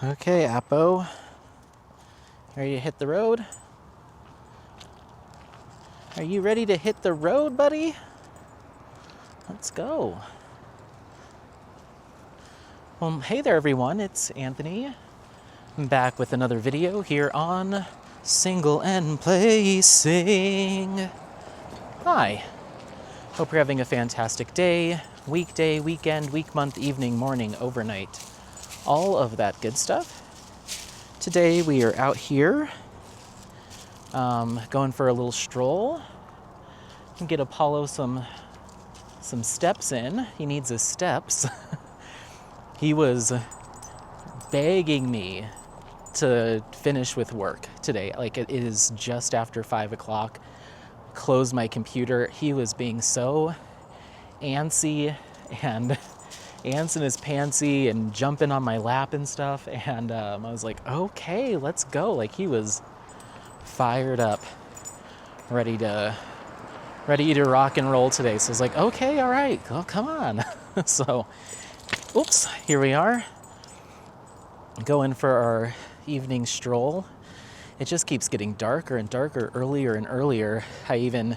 Okay, Appo. Ready to hit the road? Are you ready to hit the road, buddy? Let's go. Well, hey there, everyone. It's Anthony. I'm back with another video here on Single and Placing. Hi. Hope you're having a fantastic day, weekday, weekend, week, month, evening, morning, overnight. All of that good stuff. Today we are out here going for a little stroll and get Apollo some steps in. He needs his steps. He was begging me to finish with work today. Like, it is just after 5 o'clock. Close my computer. He was being so antsy and ants in his pantsy and jumping on my lap and stuff. And I was like, okay, let's go. Like, he was fired up, ready to rock and roll today. So I was like, okay, all right, well, come on. So, oops, here we are, going for our evening stroll. It just keeps getting darker and darker, earlier and earlier. I even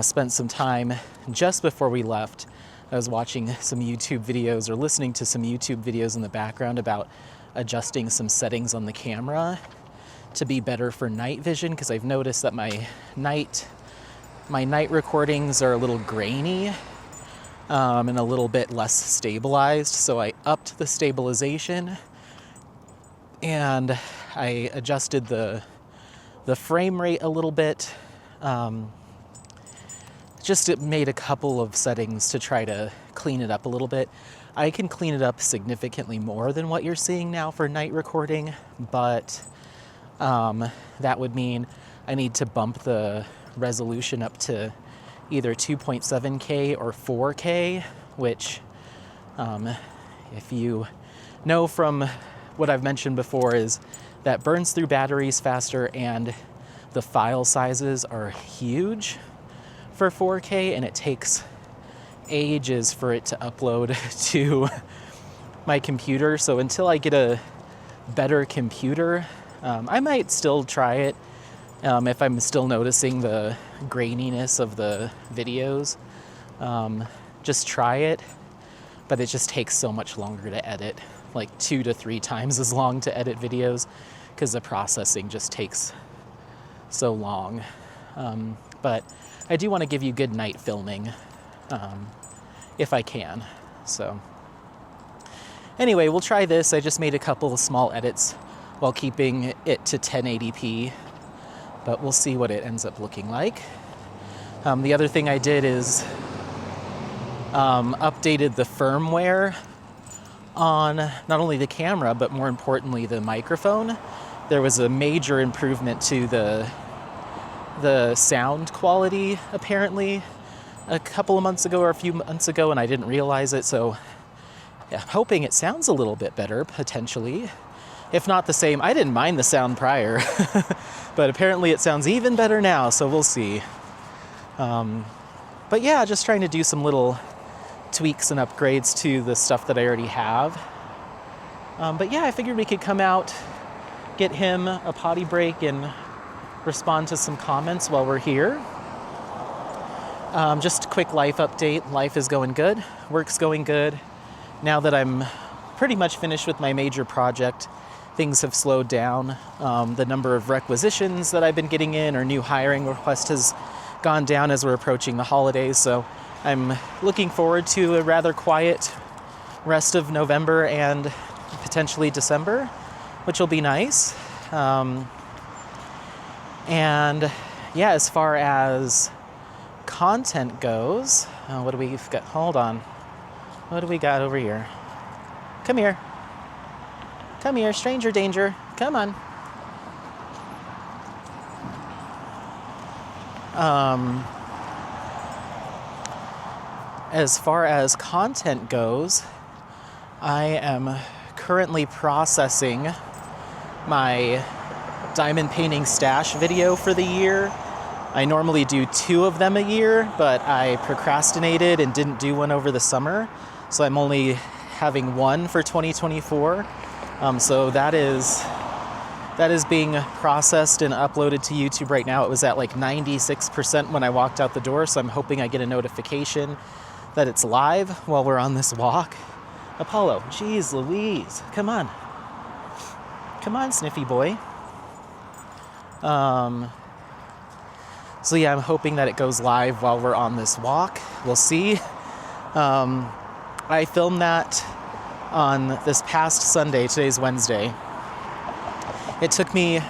spent some time just before we left. I was watching some YouTube videos or listening to some YouTube videos in the background about adjusting some settings on the camera to be better for night vision, because I've noticed that my night recordings are a little grainy and a little bit less stabilized. So I upped the stabilization and I adjusted the frame rate a little bit. Just made a couple of settings to try to clean it up a little bit. I can clean it up significantly more than what you're seeing now for night recording, but that would mean I need to bump the resolution up to either 2.7K or 4K, which, if you know from what I've mentioned before, is that burns through batteries faster and the file sizes are huge for 4K, and it takes ages for it to upload to my computer. So until I get a better computer, I might still try it if I'm still noticing the graininess of the videos. Just try it, but it just takes so much longer to edit, like 2 to 3 times as long to edit videos, because the processing just takes so long. But I do want to give you good night filming, if I can. So anyway, we'll try this. I just made a couple of small edits while keeping it to 1080p, but we'll see what it ends up looking like. The other thing I did is updated the firmware on not only the camera, but more importantly, the microphone. There was a major improvement to the sound quality, apparently, a couple of months ago or a few months ago, and I didn't realize it. So yeah, hoping it sounds a little bit better, potentially. If not the same, I didn't mind the sound prior, but apparently it sounds even better now, so we'll see. But yeah, just trying to do some little tweaks and upgrades to the stuff that I already have. But yeah, I figured we could come out, get him a potty break, and respond to some comments while we're here. Just a quick life update. Life is going good. Work's going good. Now that I'm pretty much finished with my major project, things have slowed down. The number of requisitions that I've been getting in or new hiring requests has gone down as we're approaching the holidays. So I'm looking forward to a rather quiet rest of November and potentially December, which will be nice. And yeah, as far as content goes, what do we got? Hold on. What do we got over here? Come here. Come here, stranger danger. Come on. As far as content goes, I am currently processing my diamond painting stash video for the year. I normally do 2 of them a year, but I procrastinated and didn't do one over the summer. So I'm only having one for 2024. So that is being processed and uploaded to YouTube right now. It was at like 96% when I walked out the door, so I'm hoping I get a notification that it's live while we're on this walk. Apollo, geez Louise, come on. Come on, sniffy boy. So yeah, I'm hoping that it goes live while we're on this walk. We'll see. I filmed that on this past Sunday. Today's Wednesday. It took me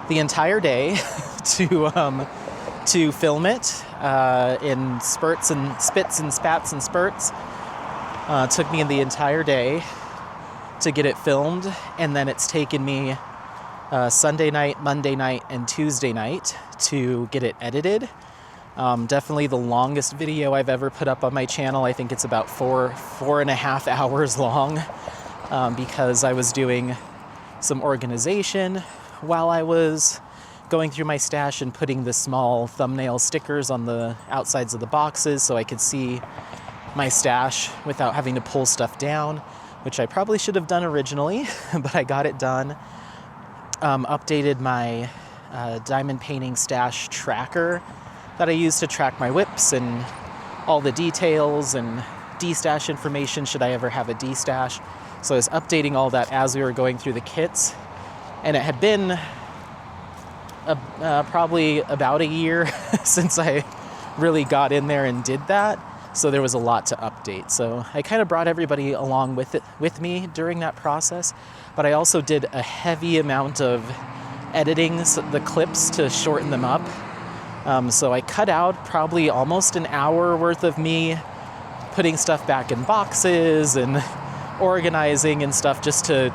the entire day to film it in spurts and spits and spats and spurts. It took me the entire day to get it filmed, and then it's taken me Sunday night, Monday night, and Tuesday night to get it edited. Definitely the longest video I've ever put up on my channel. I think it's about four and a half hours long, because I was doing some organization while I was going through my stash and putting the small thumbnail stickers on the outsides of the boxes so I could see my stash without having to pull stuff down, which I probably should have done originally, but I got it done. Updated my diamond painting stash tracker that I use to track my whips and all the details and D-stash information should I ever have a D-stash. So I was updating all that as we were going through the kits, and it had been probably about a year since I really got in there and did that, so there was a lot to update. So I kind of brought everybody along with me during that process, but I also did a heavy amount of editing the clips to shorten them up. So I cut out probably almost an hour worth of me putting stuff back in boxes and organizing and stuff, just to,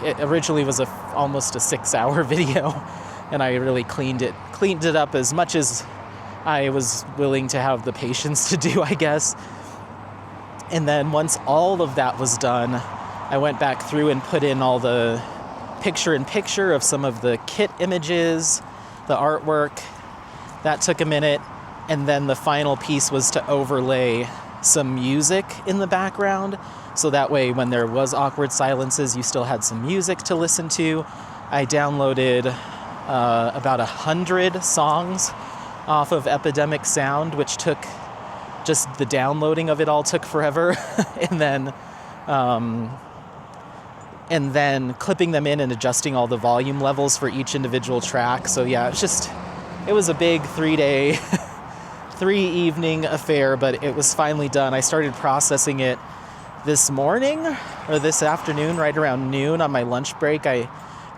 it originally was almost a 6-hour video, and I really cleaned it up as much as I was willing to have the patience to do, I guess. And then once all of that was done, I went back through and put in all the picture-in-picture of some of the kit images, the artwork. That took a minute, and then the final piece was to overlay some music in the background, so that way when there was awkward silences, you still had some music to listen to. I downloaded about 100 songs off of Epidemic Sound, which took, just the downloading of it all took forever, and then clipping them in and adjusting all the volume levels for each individual track. So yeah, it was a big 3-day, 3-evening affair, but it was finally done. I started processing it this morning or this afternoon, right around noon on my lunch break. I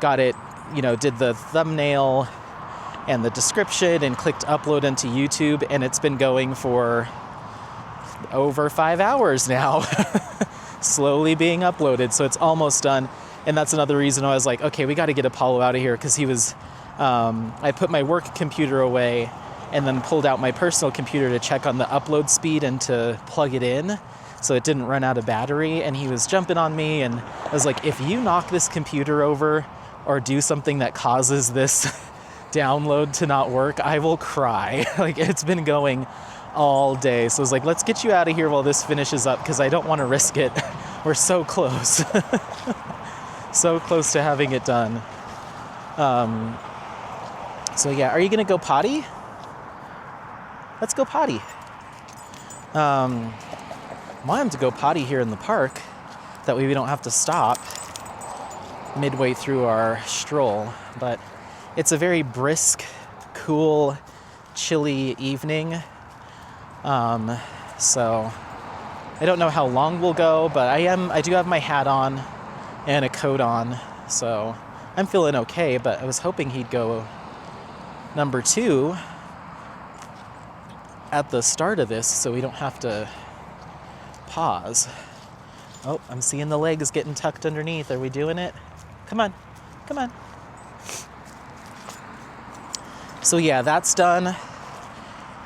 got it, did the thumbnail and the description and clicked upload into YouTube, and it's been going for over 5 hours now, slowly being uploaded. So it's almost done. And that's another reason I was like, okay, we got to get Apollo out of here, because he was, I put my work computer away and then pulled out my personal computer to check on the upload speed and to plug it in so it didn't run out of battery. And he was jumping on me, and I was like, if you knock this computer over or do something that causes this download to not work, I will cry. Like, it's been going all day. So I was like, let's get you out of here while this finishes up, because I don't want to risk it. We're so close. So close to having it done. So yeah, are you gonna go potty? Let's go potty. Want him to go potty here in the park. That way we don't have to stop midway through our stroll. But it's a very brisk, cool, chilly evening. So I don't know how long we'll go, but I do have my hat on and a coat on, so I'm feeling okay. But I was hoping he'd go number 2 at the start of this, so we don't have to pause. Oh, I'm seeing the legs getting tucked underneath. Are we doing it? Come on, come on. So yeah, that's done.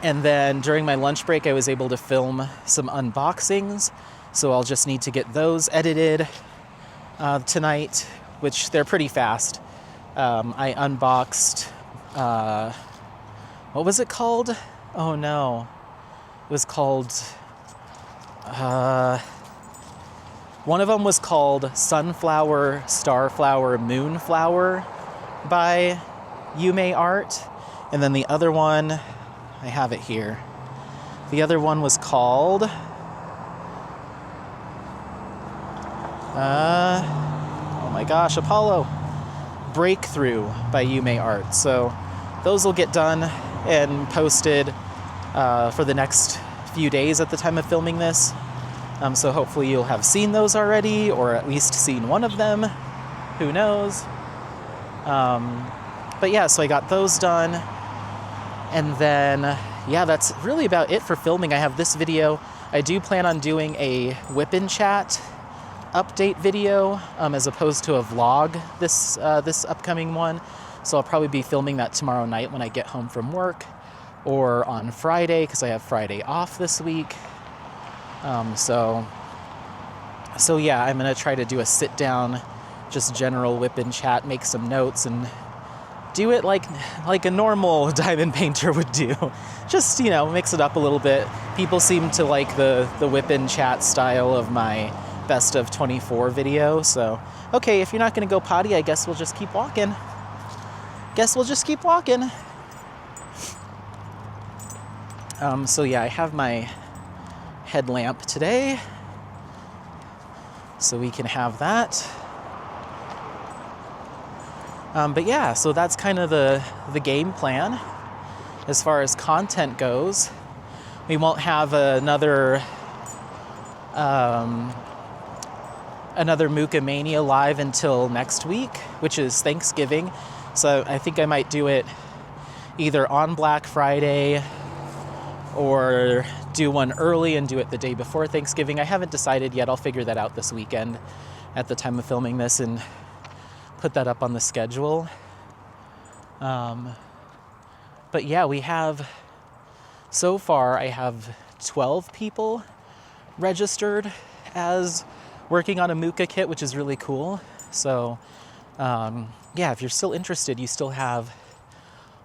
And then during my lunch break, I was able to film some unboxings. So I'll just need to get those edited tonight, which they're pretty fast. I unboxed, what was it called? Oh no. It was called, One of them was called Sunflower, Starflower, Moonflower by Yume Art. And then the other one, I have it here. The other one was called, oh my gosh, Apollo, Breakthrough by Yume Art. So those will get done and posted for the next few days at the time of filming this. So hopefully you'll have seen those already, or at least seen one of them. Who knows? But yeah, so I got those done. And then, yeah, that's really about it for filming. I have this video. I do plan on doing a Whip and Chat update video as opposed to a vlog this upcoming one. So I'll probably be filming that tomorrow night when I get home from work, or on Friday because I have Friday off this week. So yeah, I'm gonna try to do a sit down, just general Whip and Chat, make some notes, and do it like a normal diamond painter would do. Just, mix it up a little bit. People seem to like the Whip and Chat style of my best of 24 video. So, okay, if you're not gonna go potty, I guess we'll just keep walking. So yeah, I have my headlamp today, so we can have that. But yeah, so that's kind of the game plan as far as content goes. We won't have another Muka Mania live until next week, which is Thanksgiving. So I think I might do it either on Black Friday or do one early and do it the day before Thanksgiving. I haven't decided yet. I'll figure that out this weekend at the time of filming this and put that up on the schedule. But yeah, so far I have 12 people registered as working on a Muka kit, which is really cool. So yeah, if you're still interested, you still have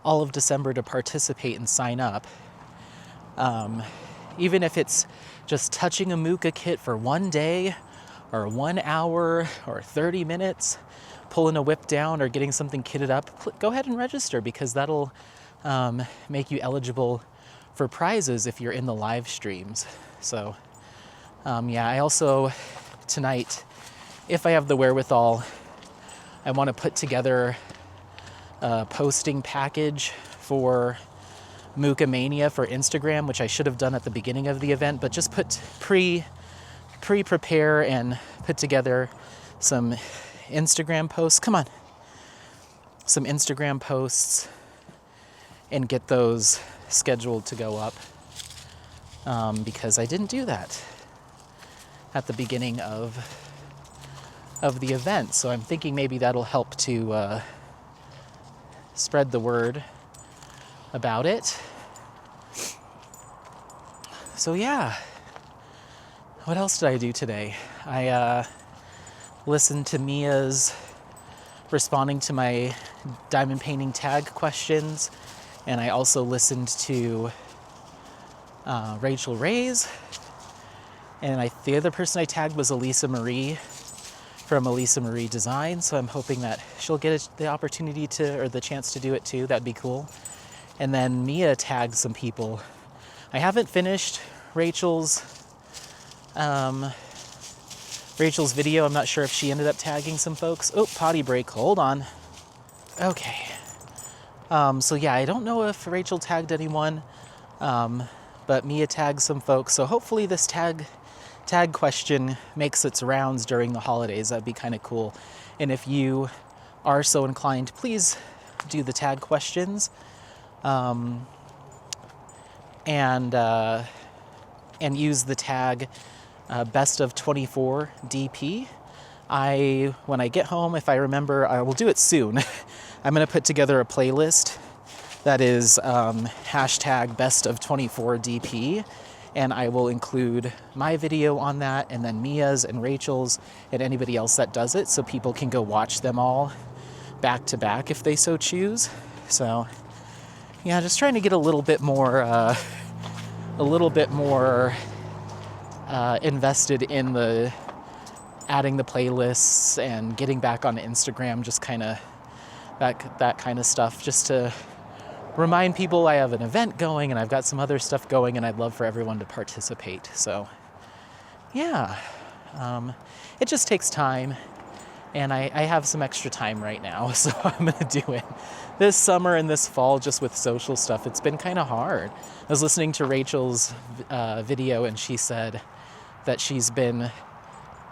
all of December to participate and sign up. Even if it's just touching a Muka kit for one day or 1 hour or 30 minutes, pulling a whip down or getting something kitted up, go ahead and register, because that'll make you eligible for prizes if you're in the live streams. So yeah, I also tonight, if I have the wherewithal, I want to put together a posting package for Muka Mania for Instagram, which I should have done at the beginning of the event, but just prepare and put together some Instagram posts. Come on. Some Instagram posts and get those scheduled to go up, because I didn't do that at the beginning of the event. So I'm thinking maybe that'll help to spread the word about it. So yeah, what else did I do today? I listened to Mia's responding to my diamond painting tag questions, and I also listened to Rachel Ray's, and the other person I tagged was Elisa Marie from Elisa Marie Design, so I'm hoping that she'll get the opportunity or the chance to do it too. That'd be cool. And then Mia tagged some people. I haven't finished Rachel's video. I'm not sure if she ended up tagging some folks. Oh, potty break. Hold on. Okay. So yeah, I don't know if Rachel tagged anyone, but Mia tagged some folks. So hopefully this tag question makes its rounds during the holidays. That'd be kind of cool. And if you are so inclined, please do the tag questions. And use the tag best of 24 DP. When I get home, if I remember, I will do it soon. I'm going to put together a playlist that is hashtag best of 24 DP, and I will include my video on that, and then Mia's and Rachel's and anybody else that does it, so people can go watch them all back to back if they so choose. So yeah, just trying to get a little bit more invested in the adding the playlists and getting back on Instagram, just kind of that kind of stuff, just to remind people I have an event going and I've got some other stuff going and I'd love for everyone to participate. So yeah, it just takes time, and I have some extra time right now, so I'm gonna do it. This summer and this fall, just with social stuff, it's been kind of hard. I was listening to Rachel's video, and she said that she's been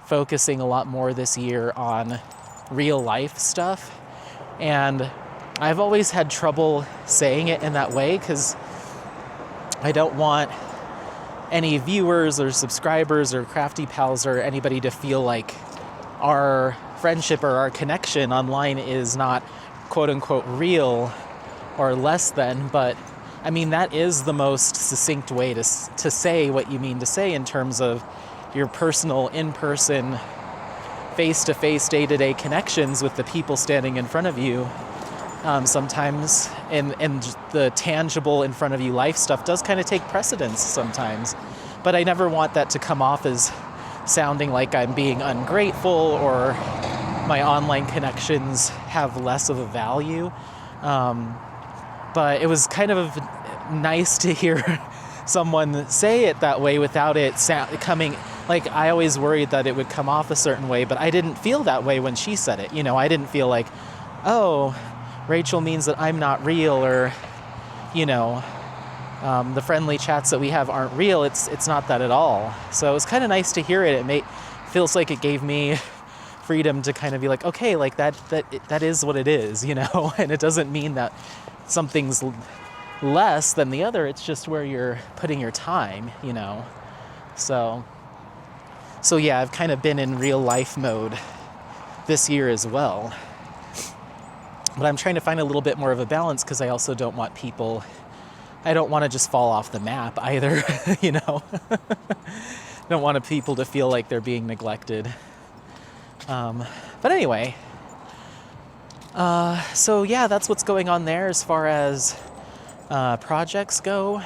focusing a lot more this year on real life stuff, and I've always had trouble saying it in that way because I don't want any viewers or subscribers or Crafty Pals or anybody to feel like our friendship or our connection online is not quote unquote real or less than. But I mean, that is the most succinct way to say what you mean to say in terms of your personal, in-person, face-to-face, day-to-day connections with the people standing in front of you. Sometimes, and the tangible in front of you life stuff does kind of take precedence sometimes. But I never want that to come off as sounding like I'm being ungrateful or my online connections have less of a value. But it was kind of nice to hear someone say it that way without it coming, like, I always worried that it would come off a certain way, but I didn't feel that way when she said it. You know, I didn't feel like, oh, Rachel means that I'm not real, or, you know, the friendly chats that we have aren't real. It's not that at all. So it was kind of nice to hear it. It feels like it gave me freedom to kind of be like, okay, like that is what it is, you know, and it doesn't mean that something's less than the other. It's just where you're putting your time, you know. So yeah, I've kind of been in real life mode this year as well. But I'm trying to find a little bit more of a balance because I also don't want I don't want to just fall off the map either, you know. Don't want people to feel like they're being neglected. But anyway, so yeah, that's what's going on there as far as projects go.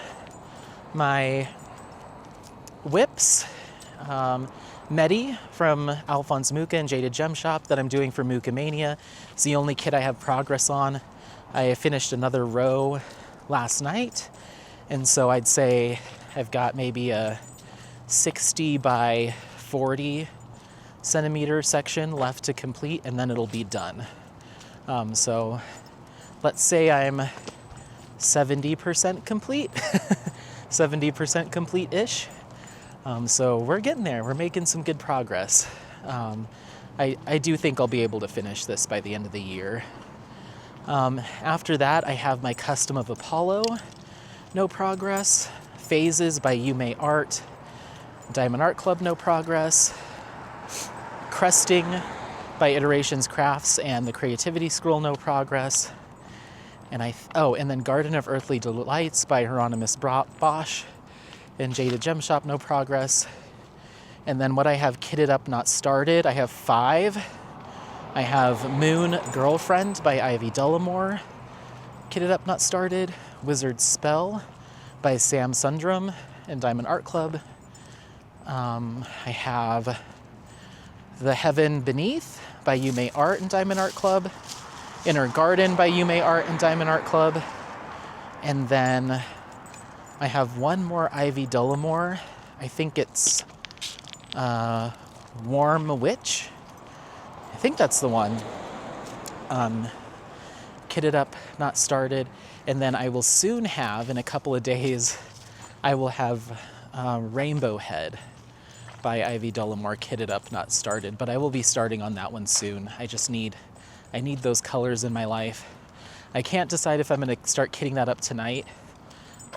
My whips, Medi from Alphonse Muka and Jaded Gem Shop that I'm doing for Muka Mania. It's the only kit I have progress on. I finished another row last night, and so I'd say I've got maybe a 60 by 40 centimeter section left to complete, and then it'll be done. So let's say I'm 70% complete, 70% complete-ish. So we're getting there. We're making some good progress. I do think I'll be able to finish this by the end of the year. After that, I have my Custom of Apollo, no progress. Phases by Yume Art, Diamond Art Club, no progress. Cresting by Iterations Crafts and the Creativity Scroll, no progress. And and then Garden of Earthly Delights by Hieronymus Bosch and Jaded Gem Shop, no progress. And then what I have kitted up, not started, I have 5. I have Moon Girlfriend by Ivy Dullamore, kitted up, not started. Wizard Spell by Sam Sundrum and Diamond Art Club. I have The Heaven Beneath by Yume Art and Diamond Art Club. Inner Garden by Yume Art and Diamond Art Club. And then I have one more Ivy Dullamore. I think it's Warm Witch. I think that's the one. Kitted up, not started. And then I will soon have, in a couple of days, I will have Rainbow Head by Ivy Dullamore, kitted up, not started. But I will be starting on that one soon. I need those colors in my life. I can't decide if I'm going to start kitting that up tonight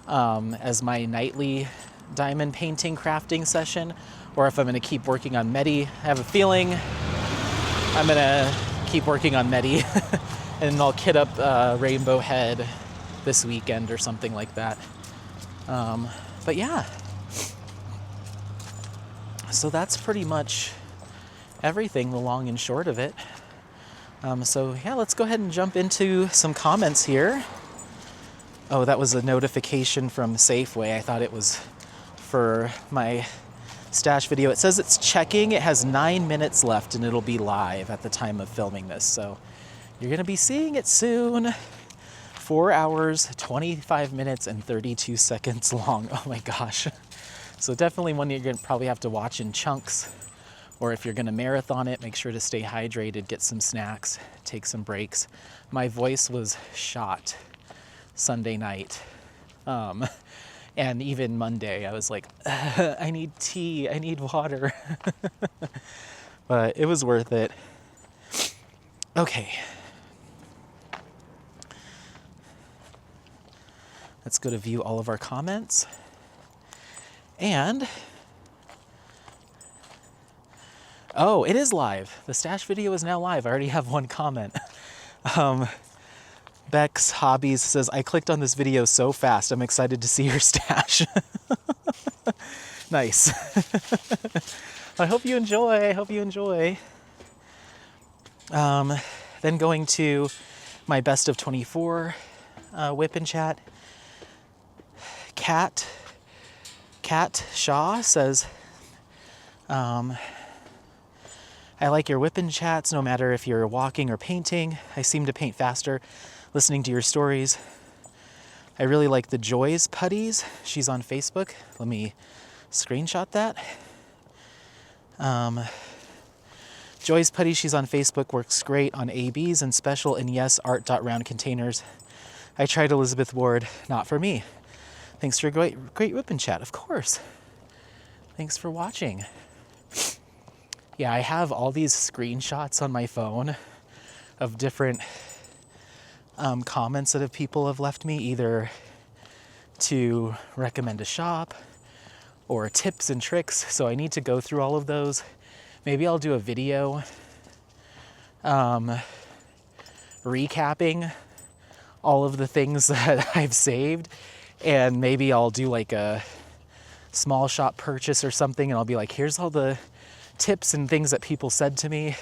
as my nightly diamond painting crafting session, or if I'm going to keep working on Medi. I have a feeling I'm going to keep working on Medi and I'll kit up Rainbow Head this weekend or something like that. But yeah. So that's pretty much everything, the long and short of it. So yeah, let's go ahead and jump into some comments here. Oh, that was a notification from Safeway. I thought it was for my stash video. It says it's checking. It has 9 minutes left and it'll be live at the time of filming this. So you're going to be seeing it soon. 4 hours, 25 minutes, and 32 seconds long. Oh my gosh. So definitely one you're going to probably have to watch in chunks. Or if you're going to marathon it, make sure to stay hydrated, get some snacks, take some breaks. My voice was shot Sunday night. And even Monday, I was like, I need tea, I need water. But it was worth it. Okay. Let's go to view all of our comments. And, oh, it is live. The stash video is now live. I already have one comment. Beck's Hobbies says, I clicked on this video so fast. I'm excited to see your stash. Nice. I hope you enjoy. I hope you enjoy. Then going to my best of 24 whip and chat. Kat Shaw says, I like your whip and chats no matter if you're walking or painting. I seem to paint faster listening to your stories. I really like the Joy's Putties. She's on Facebook. Let me screenshot that. Joy's Putties, she's on Facebook, works great on ABs and special and yes, art.round containers. I tried Elizabeth Ward, not for me. Thanks for a great whip and chat, of course. Thanks for watching. Yeah, I have all these screenshots on my phone of different comments that people have left me, either to recommend a shop or tips and tricks. So I need to go through all of those. Maybe I'll do a video recapping all of the things that I've saved. And maybe I'll do like a small shop purchase or something, and I'll be like, here's all the tips and things that people said to me,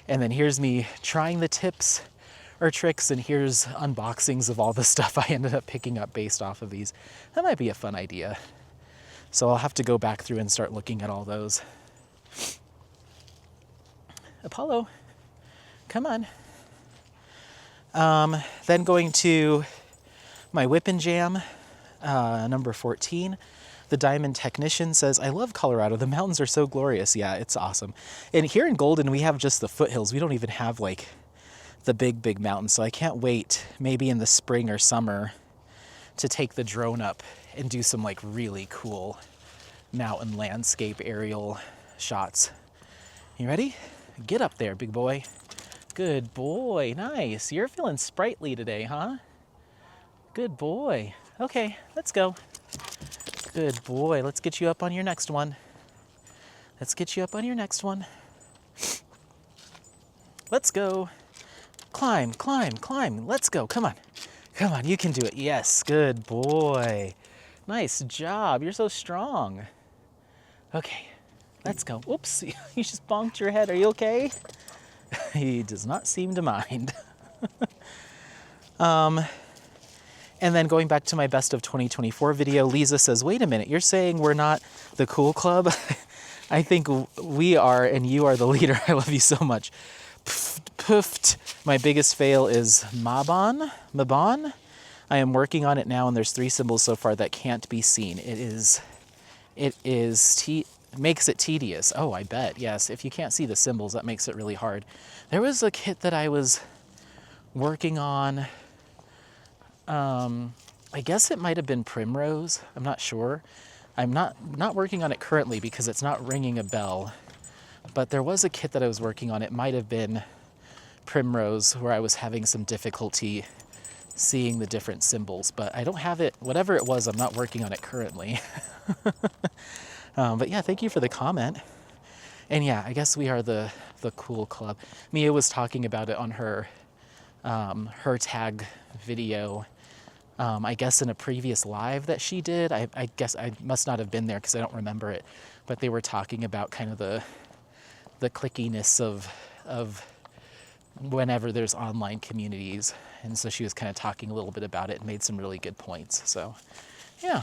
and then here's me trying the tips or tricks, and here's unboxings of all the stuff I ended up picking up based off of these. That might be a fun idea. So I'll have to go back through and start looking at all those. Apollo, come on. Then going to my Whip and Jam. Number 14, the Diamond Technician says, I love Colorado. The mountains are so glorious. Yeah, it's awesome. And here in Golden, we have just the foothills. We don't even have like the big mountains. So I can't wait maybe in the spring or summer to take the drone up and do some like really cool mountain landscape aerial shots. You ready? Get up there, big boy. Good boy. Nice. You're feeling sprightly today, huh? Good boy. Okay, let's go. Good boy. Let's get you up on your next one. Let's get you up on your next one. Let's go. Climb, climb, climb. Let's go. Come on. Come on, you can do it. Yes, good boy. Nice job. You're so strong. Okay, let's go. Oops, you just bonked your head. Are you okay? He does not seem to mind. And then going back to my best of 2024 video, Lisa says, wait a minute, you're saying we're not the cool club? I think we are, and you are the leader. I love you so much. Poofed. My biggest fail is Mabon. I am working on it now, and there's 3 symbols so far that can't be seen. Makes it tedious. Oh, I bet. Yes, if you can't see the symbols, that makes it really hard. There was a kit that I was working on. I guess it might have been Primrose. I'm not sure. I'm not working on it currently because it's not ringing a bell. But there was a kit that I was working on. It might have been Primrose, where I was having some difficulty seeing the different symbols. But I don't have it. Whatever it was, I'm not working on it currently. But yeah, thank you for the comment. And yeah, I guess we are the cool club. Mia was talking about it on her tag video. I guess in a previous live that she did. I guess I must not have been there because I don't remember it. But they were talking about kind of the clickiness of whenever there's online communities. And so she was kind of talking a little bit about it and made some really good points. So, yeah.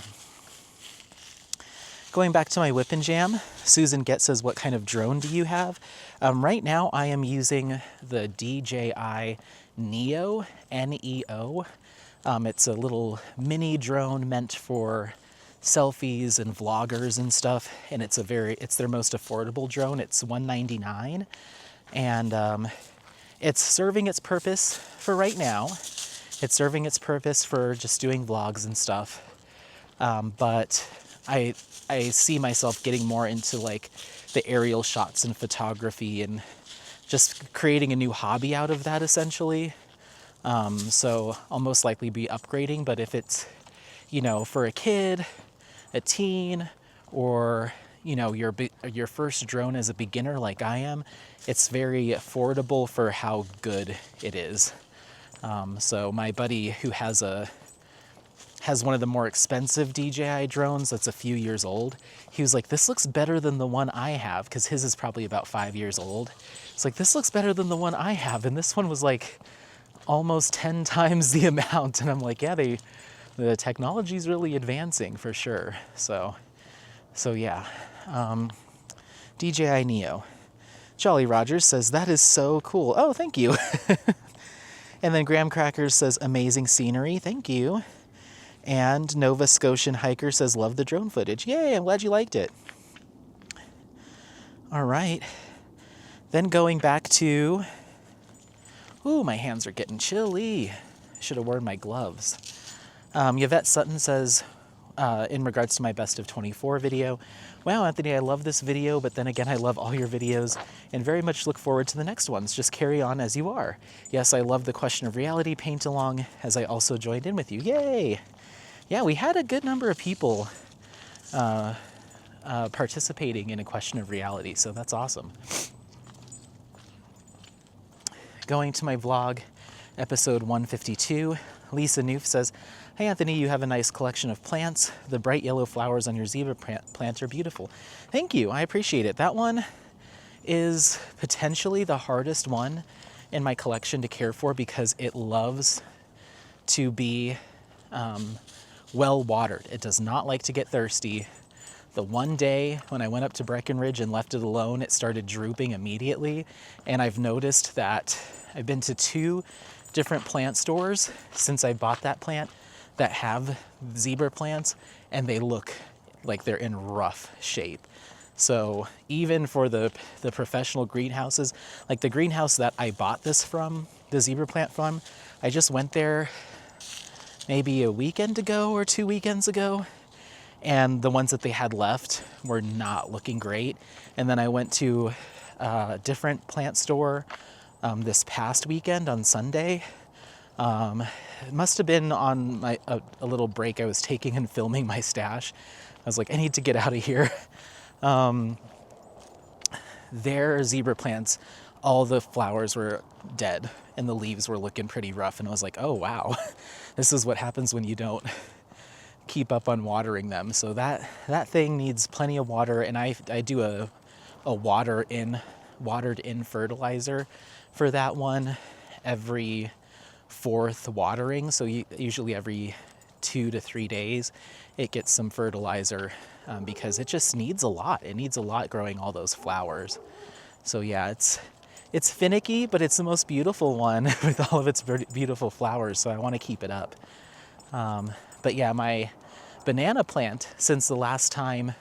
Going back to my Whip and Jam, Susan Get says, what kind of drone do you have? Right now I am using the DJI Neo, N-E-O. It's a little mini drone meant for selfies and vloggers and stuff, and it's their most affordable drone. It's $199, and it's serving its purpose for right now. It's serving its purpose for just doing vlogs and stuff. But I see myself getting more into like the aerial shots and photography and just creating a new hobby out of that essentially. So I'll most likely be upgrading, but if it's, for a kid, a teen, or, your first drone as a beginner like I am, it's very affordable for how good it is. So my buddy who has one of the more expensive DJI drones that's a few years old, he was like, this looks better than the one I have, because his is probably about 5 years old. It's like, this looks better than the one I have, and this one was like almost 10 times the amount. And I'm like, yeah, the technology's really advancing for sure. So yeah. DJI Neo. Jolly Rogers says, that is so cool. Oh, thank you. And then Graham Crackers says, amazing scenery. Thank you. And Nova Scotian Hiker says, love the drone footage. Yay, I'm glad you liked it. All right. Then going back to, ooh, my hands are getting chilly. I should have worn my gloves. Yvette Sutton says, in regards to my best of 24 video, wow, Anthony, I love this video, but then again, I love all your videos and very much look forward to the next ones. Just carry on as you are. Yes, I love the Question of Reality paint along, as I also joined in with you. Yay! Yeah, we had a good number of people participating in a Question of Reality, so that's awesome. Going to my vlog, episode 152, Lisa Noof says, hey Anthony, you have a nice collection of plants. The bright yellow flowers on your zebra plant are beautiful. Thank you, I appreciate it. That one is potentially the hardest one in my collection to care for because it loves to be well watered. It does not like to get thirsty. The one day when I went up to Breckenridge and left it alone, it started drooping immediately. And I've noticed that I've been to 2 different plant stores since I bought that plant that have zebra plants, and they look like they're in rough shape. So even for the professional greenhouses, like the greenhouse that I bought this from, the zebra plant from, I just went there maybe a weekend ago or 2 weekends ago, and the ones that they had left were not looking great. And then I went to a different plant store this past weekend on Sunday. It must have been on a little break I was taking and filming my stash. I was like, I need to get out of here. Their zebra plants, all the flowers were dead and the leaves were looking pretty rough. And I was like, oh, wow, this is what happens when you don't keep up on watering them. So that thing needs plenty of water. And I do a watered in fertilizer for that one every 4th watering. So usually every 2 to 3 days, it gets some fertilizer because it just needs a lot. It needs a lot growing all those flowers. So yeah, it's finicky, but it's the most beautiful one with all of its beautiful flowers. So I want to keep it up. But yeah, my banana plant, since the last time,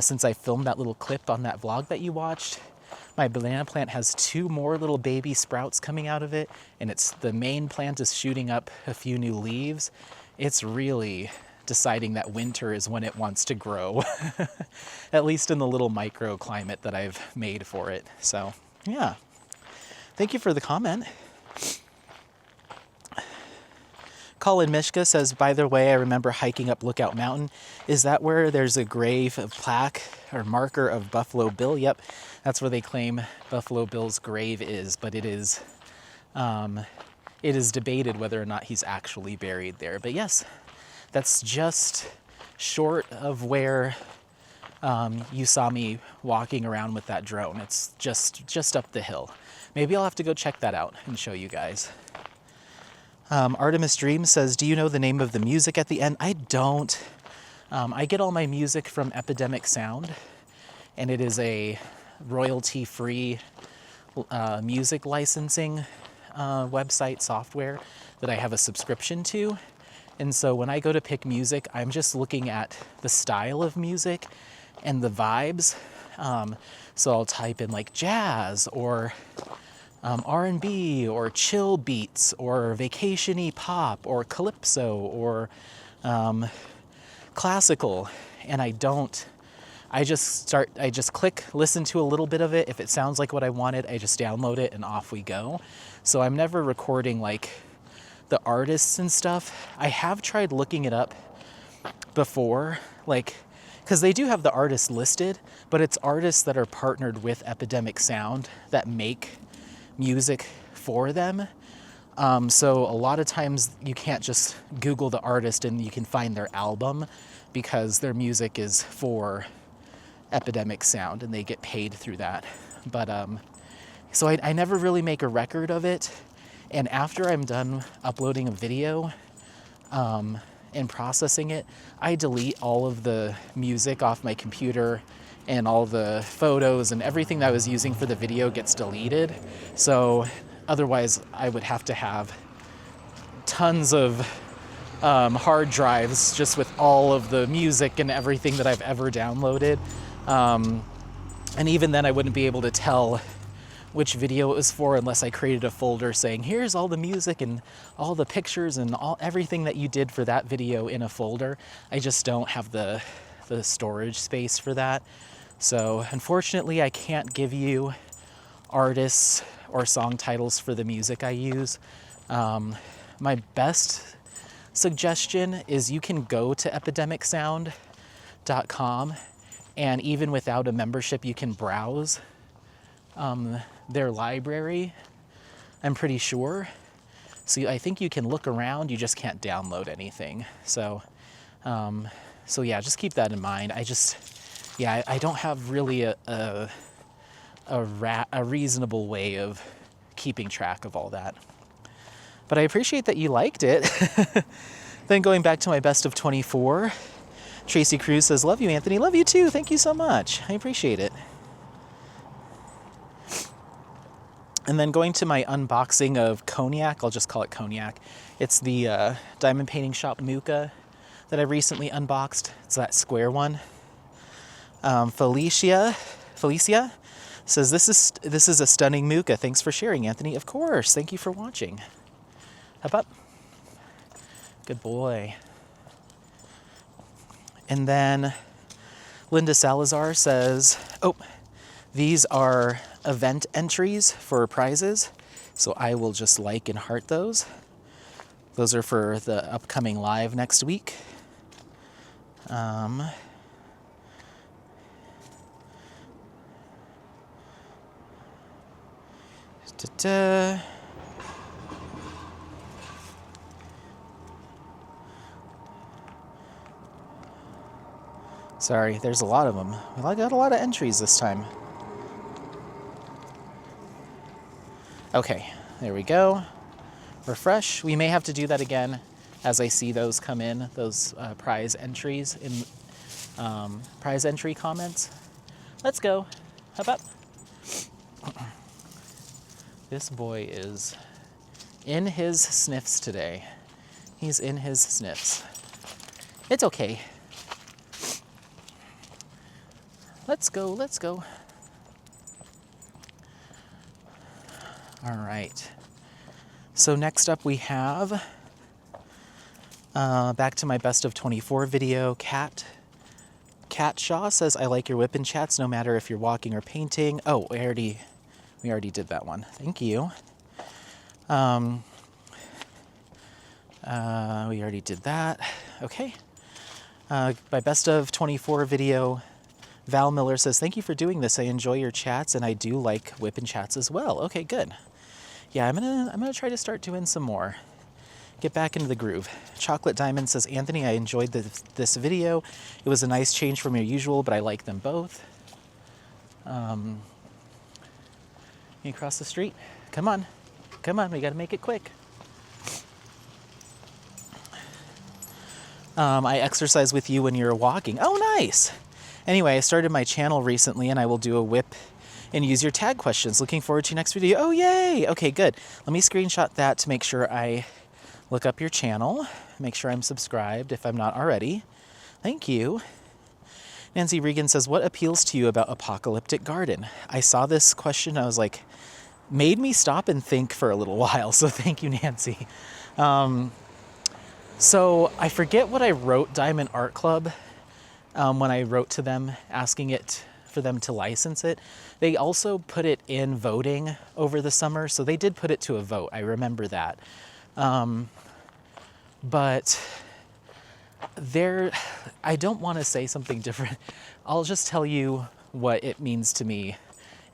since I filmed that little clip on that vlog that you watched, my banana plant has 2 more little baby sprouts coming out of it, and the main plant is shooting up a few new leaves. It's really deciding that winter is when it wants to grow, at least in the little microclimate that I've made for it. So yeah, thank you for the comment. Colin Mishka says, by the way, I remember hiking up Lookout Mountain. Is that where there's a grave, a plaque or marker of Buffalo Bill? Yep, that's where they claim Buffalo Bill's grave is, but it is debated whether or not he's actually buried there. But yes, that's just short of where you saw me walking around with that drone. It's just up the hill. Maybe I'll have to go check that out and show you guys. Artemis Dream says, do you know the name of the music at the end? I don't. I get all my music from Epidemic Sound, and it is a royalty-free music licensing website software that I have a subscription to. And so when I go to pick music, I'm just looking at the style of music and the vibes. So I'll type in like jazz or R&B or chill beats or vacation-y pop or calypso or classical, and I just click, listen to a little bit of it. If it sounds like what I wanted, I just download it and off we go. So I'm never recording like the artists and stuff. I have tried looking it up before, like, because they do have the artists listed, but it's artists that are partnered with Epidemic Sound that make music for them. So a lot of times you can't just Google the artist and you can find their album, because their music is for Epidemic Sound and they get paid through that. But so I never really make a record of it. And after I'm done uploading a video and processing it, I delete all of the music off my computer, and all the photos and everything that I was using for the video gets deleted. So otherwise I would have to have tons of hard drives just with all of the music and everything that I've ever downloaded. And even then I wouldn't be able to tell which video it was for unless I created a folder saying, here's all the music and all the pictures and everything that you did for that video in a folder. I just don't have the storage space for that. So unfortunately, I can't give you artists or song titles for the music I use. My best suggestion is you can go to epidemicsound.com, and even without a membership, you can browse their library, I'm pretty sure. So I think you can look around, you just can't download anything. So yeah, just keep that in mind. I don't have really a reasonable way of keeping track of all that. But I appreciate that you liked it. Then going back to my best of 24, Tracy Cruz says, love you, Anthony. Love you too. Thank you so much. I appreciate it. And then going to my unboxing of Cognac, I'll just call it Cognac. It's the Diamond Painting Shop Muka that I recently unboxed. It's that square one. Felicia says, this is a stunning Muka. Thanks for sharing, Anthony. Of course. Thank you for watching. Hop up. Good boy. And then Linda Salazar says, oh, these are event entries for prizes. So I will just like and heart those. Those are for the upcoming live next week. Sorry, there's a lot of them. Well, I got a lot of entries this time. Okay, there we go. Refresh. We may have to do that again as I see those come in, those prize entries in prize entry comments. Let's go. Hop up. This boy is in his sniffs today. He's in his sniffs. It's okay. Let's go, let's go. All right. So next up we have, back to my best of 24 video, Cat Shaw says, I like your whippin' chats no matter if you're walking or painting. Oh, we already did that one. Thank you. We already did that. Okay. My best of 24 video, Val Miller says, thank you for doing this. I enjoy your chats and I do like whippin' chats as well. Okay, good. Yeah, I'm gonna try to start doing some more. Get back into the groove. Chocolate Diamond says, Anthony, I enjoyed this video. It was a nice change from your usual, but I like them both. You cross the street? Come on, we gotta make it quick. I exercise with you when you're walking. Oh, nice. Anyway, I started my channel recently and I will do a whip and use your tag questions. Looking forward to your next video. Oh, yay. Okay, good. Let me screenshot that to make sure I look up your channel. Make sure I'm subscribed if I'm not already. Thank you. Nancy Regan says, what appeals to you about Apocalyptic Garden? I saw this question. I was like, made me stop and think for a little while. So thank you, Nancy. So I forget what I wrote Diamond Art Club when I wrote to them asking it for them to license it. They also put it in voting over the summer, so they did put it to a vote. I remember that. But I don't want to say something different. I'll just tell you what it means to me,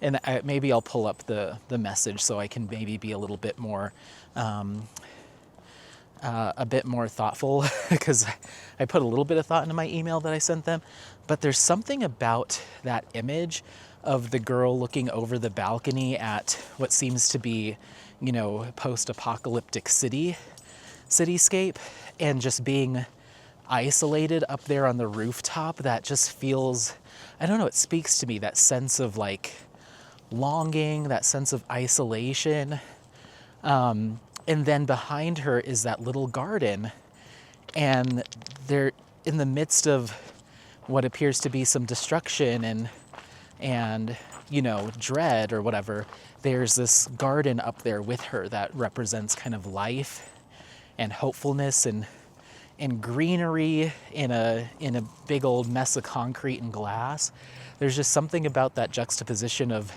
and maybe I'll pull up the message so I can maybe be a little bit more thoughtful, because I put a little bit of thought into my email that I sent them. But there's something about that image of the girl looking over the balcony at what seems to be, post-apocalyptic cityscape, and just being isolated up there on the rooftop, that just feels, I don't know, it speaks to me, that sense of like longing, that sense of isolation. And then behind her is that little garden, and they're in the midst of what appears to be some destruction and dread or whatever. There's this garden up there with her that represents kind of life and hopefulness and greenery in a big old mess of concrete and glass. There's just something about that juxtaposition of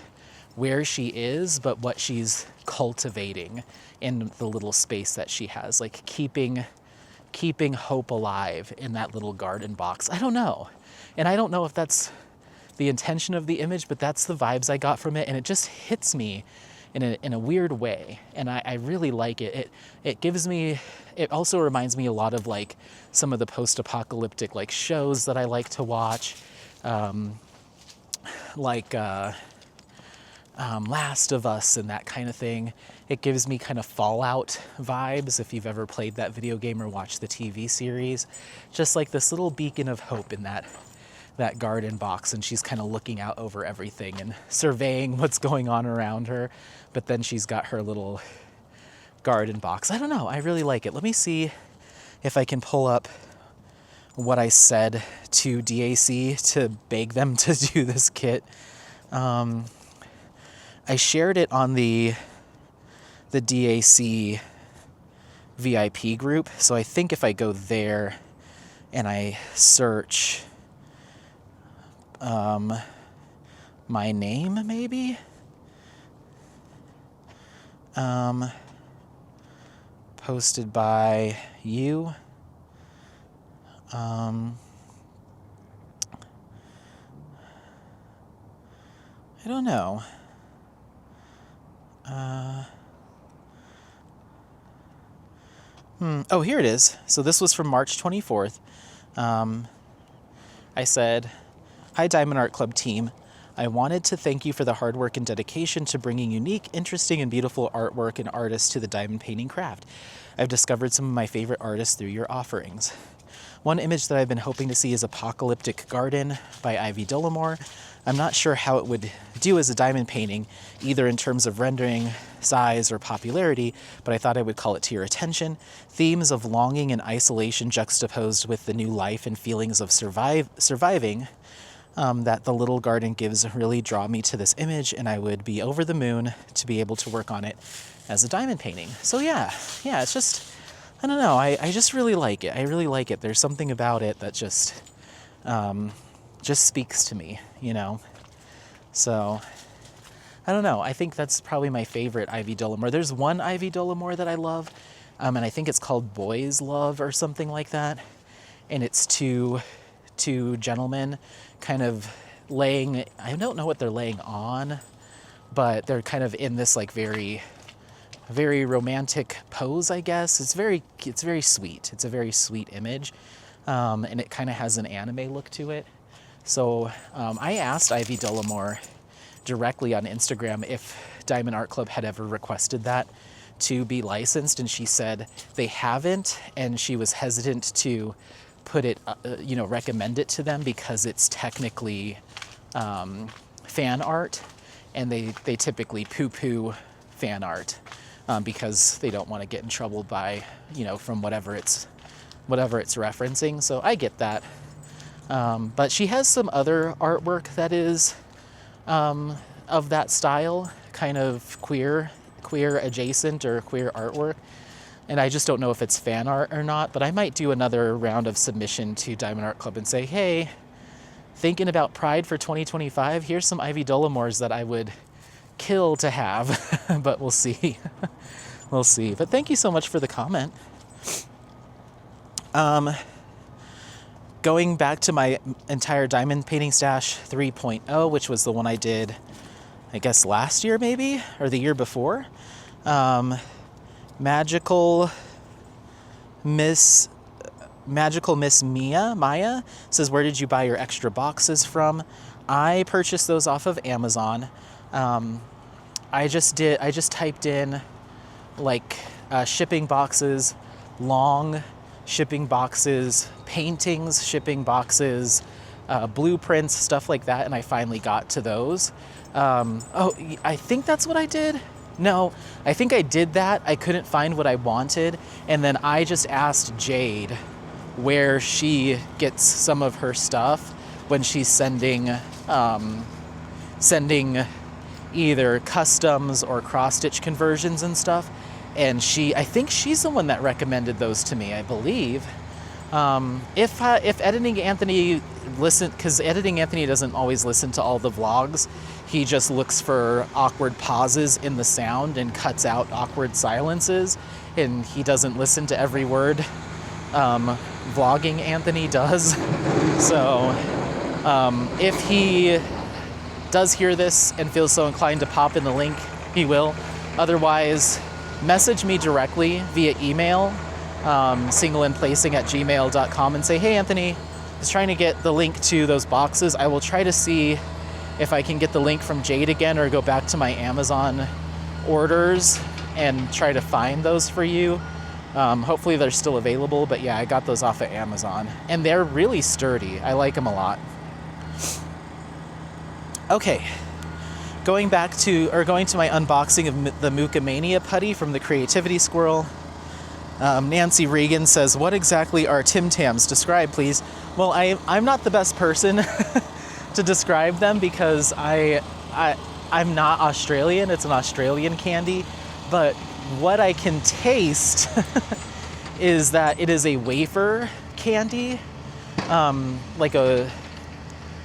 where she is, but what she's cultivating in the little space that she has, like keeping hope alive in that little garden box. I don't know. And I don't know if that's the intention of the image, but that's the vibes I got from it. And it just hits me in a weird way. And I really like it. It also reminds me a lot of like some of the post-apocalyptic like shows that I like to watch. Last of Us and that kind of thing. It gives me kind of Fallout vibes, if you've ever played that video game or watched the TV series. Just like this little beacon of hope in that garden box, and she's kind of looking out over everything and surveying what's going on around her, but then she's got her little garden box. I don't know, I really like it. Let me see if I can pull up what I said to DAC to beg them to do this kit. I shared it on the DAC VIP group, so I think if I go there and I search my name, maybe? Posted by you. I don't know. Oh, here it is. So this was from March 24th. I said, "Hi, Diamond Art Club team. I wanted to thank you for the hard work and dedication to bringing unique, interesting, and beautiful artwork and artists to the diamond painting craft. I've discovered some of my favorite artists through your offerings. One image that I've been hoping to see is Apocalyptic Garden by Ivy Dollamore. I'm not sure how it would do as a diamond painting, either in terms of rendering, size, or popularity, but I thought I would call it to your attention. Themes of longing and isolation juxtaposed with the new life and feelings of surviving that the little garden gives really draw me to this image, and I would be over the moon to be able to work on it as a diamond painting." So yeah, it's just, I don't know, I just really like it. I really like it. There's something about it that just speaks to me, So, I don't know. I think that's probably my favorite Ivy Dollamore. There's one Ivy Dollamore that I love, and I think it's called Boys Love or something like that. And it's two gentlemen kind of laying, I don't know what they're laying on, but they're kind of in this like very, very romantic pose, I guess. It's very sweet. It's a very sweet image. And it kind of has an anime look to it. So I asked Ivy Dollamore directly on Instagram if Diamond Art Club had ever requested that to be licensed, and she said they haven't, and she was hesitant to put it, recommend it to them because it's technically fan art, and they typically poo-poo fan art because they don't want to get in trouble by, from whatever it's referencing. So I get that. But she has some other artwork that is of that style, kind of queer adjacent or queer artwork. And I just don't know if it's fan art or not, but I might do another round of submission to Diamond Art Club and say, hey, thinking about Pride for 2025, here's some Ivy Dolomores that I would kill to have, but we'll see. We'll see. But thank you so much for the comment. Going back to my entire diamond painting stash 3.0, which was the one I did, I guess last year maybe, or the year before. Magical Miss Maya says, where did you buy your extra boxes from? I purchased those off of Amazon. I just typed in like shipping boxes, long shipping boxes, paintings, shipping boxes, blueprints, stuff like that, and I finally got to those. I think that's what I did. No, I think I did that. I couldn't find what I wanted, and then I just asked Jade where she gets some of her stuff when she's sending either customs or cross-stitch conversions and stuff. And I think she's the one that recommended those to me, I believe. If Editing Anthony because Editing Anthony doesn't always listen to all the vlogs. He just looks for awkward pauses in the sound and cuts out awkward silences, and he doesn't listen to every word vlogging Anthony does. So if he does hear this and feels so inclined to pop in the link, he will. Otherwise, message me directly via email, singleandplacing@gmail.com, and say, hey, Anthony, I was trying to get the link to those boxes. I will try to see if I can get the link from Jade again or go back to my Amazon orders and try to find those for you. Hopefully they're still available, but yeah, I got those off of Amazon. And they're really sturdy. I like them a lot. Okay. Going to my unboxing of the Mookamania putty from the Creativity Squirrel. Nancy Regan says, what exactly are Tim Tams? Describe, please. Well, I'm not the best person to describe them because I'm not Australian. It's an Australian candy. But what I can taste is that it is a wafer candy.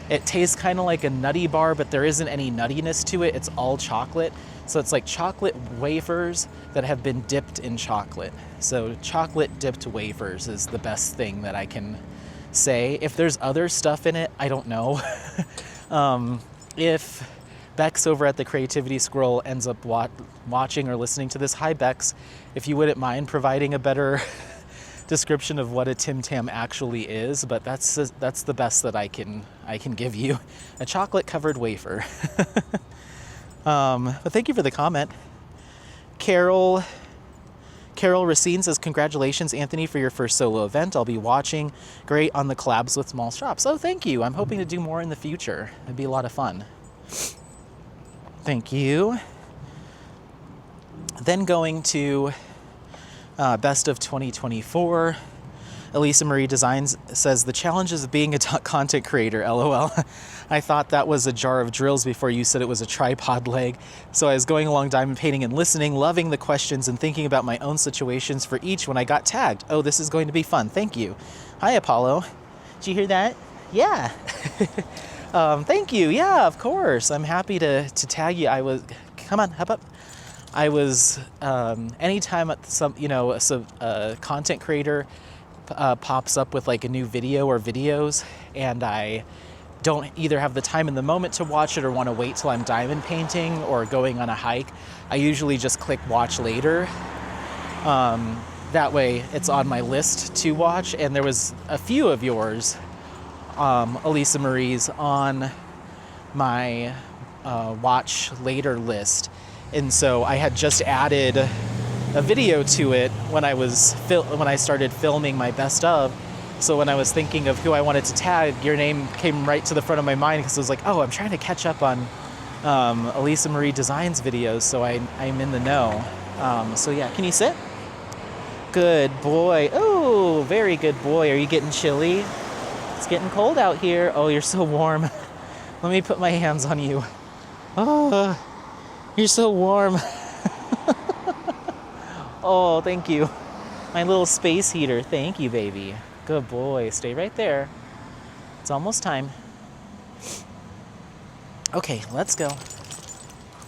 It tastes kind of like a nutty bar, but there isn't any nuttiness to it. It's all chocolate. So it's like chocolate wafers that have been dipped in chocolate. So chocolate dipped wafers is the best thing that I can say. If there's other stuff in it, I don't know. If Bex over at the Creativity Squirrel ends up watching or listening to this, hi Bex, if you wouldn't mind providing a better description of what a Tim Tam actually is, but that's the best that I can give you. A chocolate covered wafer. But thank you for the comment. Carol Racine says, congratulations, Anthony, for your first solo event. I'll be watching. Great on the collabs with small shops. Oh, thank you. I'm hoping to do more in the future. It'd be a lot of fun. Thank you. Then going to Best of 2024. Elisa Marie Designs says, the challenges of being a content creator, LOL. I thought that was a jar of drills before you said it was a tripod leg. So I was going along diamond painting and listening, loving the questions and thinking about my own situations for each when I got tagged. Oh, this is going to be fun. Thank you. Hi, Apollo. Did you hear that? Yeah. Thank you. Yeah, of course. I'm happy to tag you. Come on, hop up. I was, anytime a content creator pops up with like a new video or videos and I don't either have the time in the moment to watch it or want to wait till I'm diamond painting or going on a hike, I usually just click watch later. That way it's on my list to watch. And there was a few of yours, Elisa Marie's, on my watch later list. And so I had just added a video to it when I started filming my best of, So when I was thinking of who I wanted to tag, your name came right to the front of my mind because I was like, oh, I'm trying to catch up on Elisa Marie Designs videos, so I'm in the know. So yeah, can you sit? Good boy. Oh, very good boy. Are you getting chilly? It's getting cold out here. Oh, you're so warm. Let me put my hands on you. Oh, you're so warm. Oh, thank you. My little space heater. Thank you, baby. Good boy. Stay right there. It's almost time. Okay, let's go.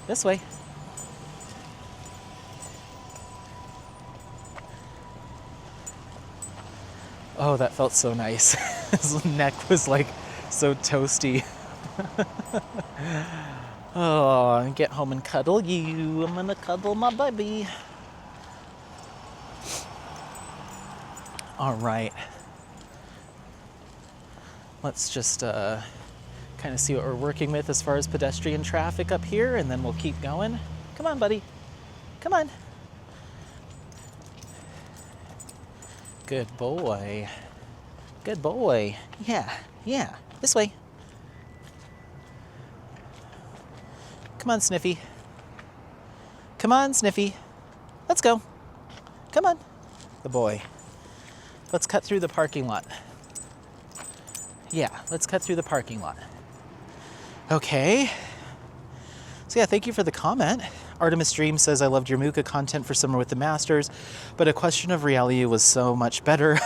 This way. Oh, that felt so nice. His neck was like so toasty. Oh, get home and cuddle you. I'm gonna cuddle my baby. All right. Let's just kind of see what we're working with as far as pedestrian traffic up here, and then we'll keep going. Come on, buddy. Come on. Good boy. Good boy. Yeah, yeah. This way. Come on, Sniffy. Come on, Sniffy. Let's go. Come on. The boy. Let's cut through the parking lot. Yeah, let's cut through the parking lot. Okay. So yeah, thank you for the comment. Artemis Dream says, I loved your Muka content for Summer with the Masters, but A Question of Reality was so much better.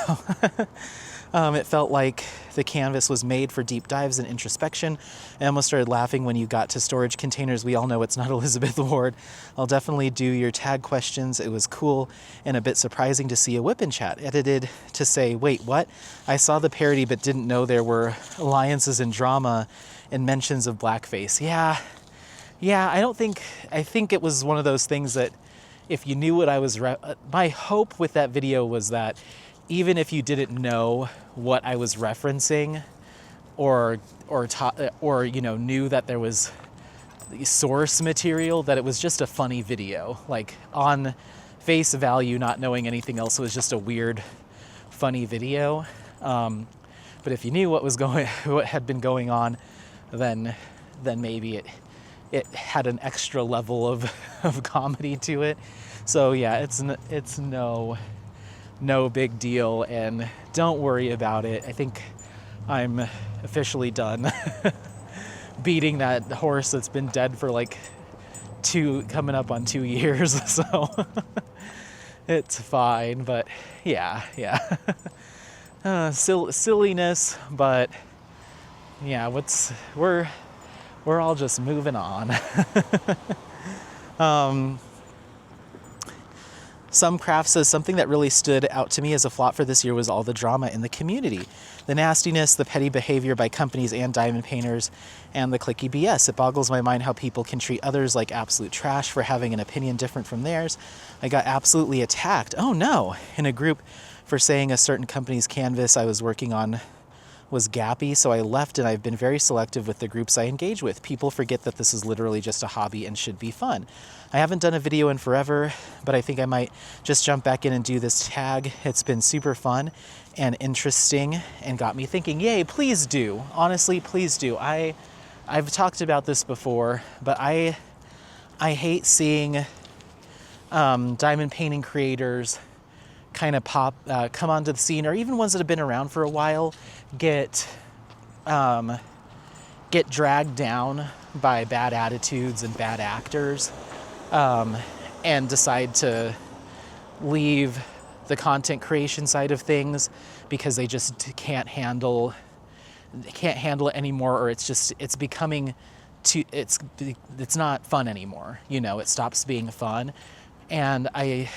It felt like the canvas was made for deep dives and introspection. I almost started laughing when you got to storage containers. We all know it's not Elizabeth Ward. I'll definitely do your tag questions. It was cool and a bit surprising to see a whip in chat edited to say, wait, what? I saw the parody but didn't know there were alliances and drama and mentions of blackface. Yeah, I think it was one of those things that if you knew what I was, my hope with that video was that even if you didn't know what I was referencing or you know, knew that there was source material, that it was just a funny video. Like on face value, not knowing anything else, was just a weird, funny video. But if you knew what had been going on, then maybe it had an extra level of comedy to it. So yeah, it's no big deal, and don't worry about it. I think I'm officially done beating that horse that's been dead for like coming up on 2 years, so it's fine. But yeah. Silliness, but yeah, we're all just moving on. Some Craft says, something that really stood out to me as a flop for this year was all the drama in the community. The nastiness, the petty behavior by companies and diamond painters, and the cliquey BS. It boggles my mind how people can treat others like absolute trash for having an opinion different from theirs. I got absolutely attacked, oh no, in a group for saying a certain company's canvas I was working on was gappy, so I left, and I've been very selective with the groups I engage with. People forget that this is literally just a hobby and should be fun. I haven't done a video in forever, but I think I might just jump back in and do this tag. It's been super fun and interesting and got me thinking, yay, please do. Honestly, please do. I've talked about this before, but I hate seeing diamond painting creators kind of come onto the scene, or even ones that have been around for a while, get dragged down by bad attitudes and bad actors, and decide to leave the content creation side of things because they just can't handle it anymore, or it's becoming too, it's not fun anymore. You know, it stops being fun. And I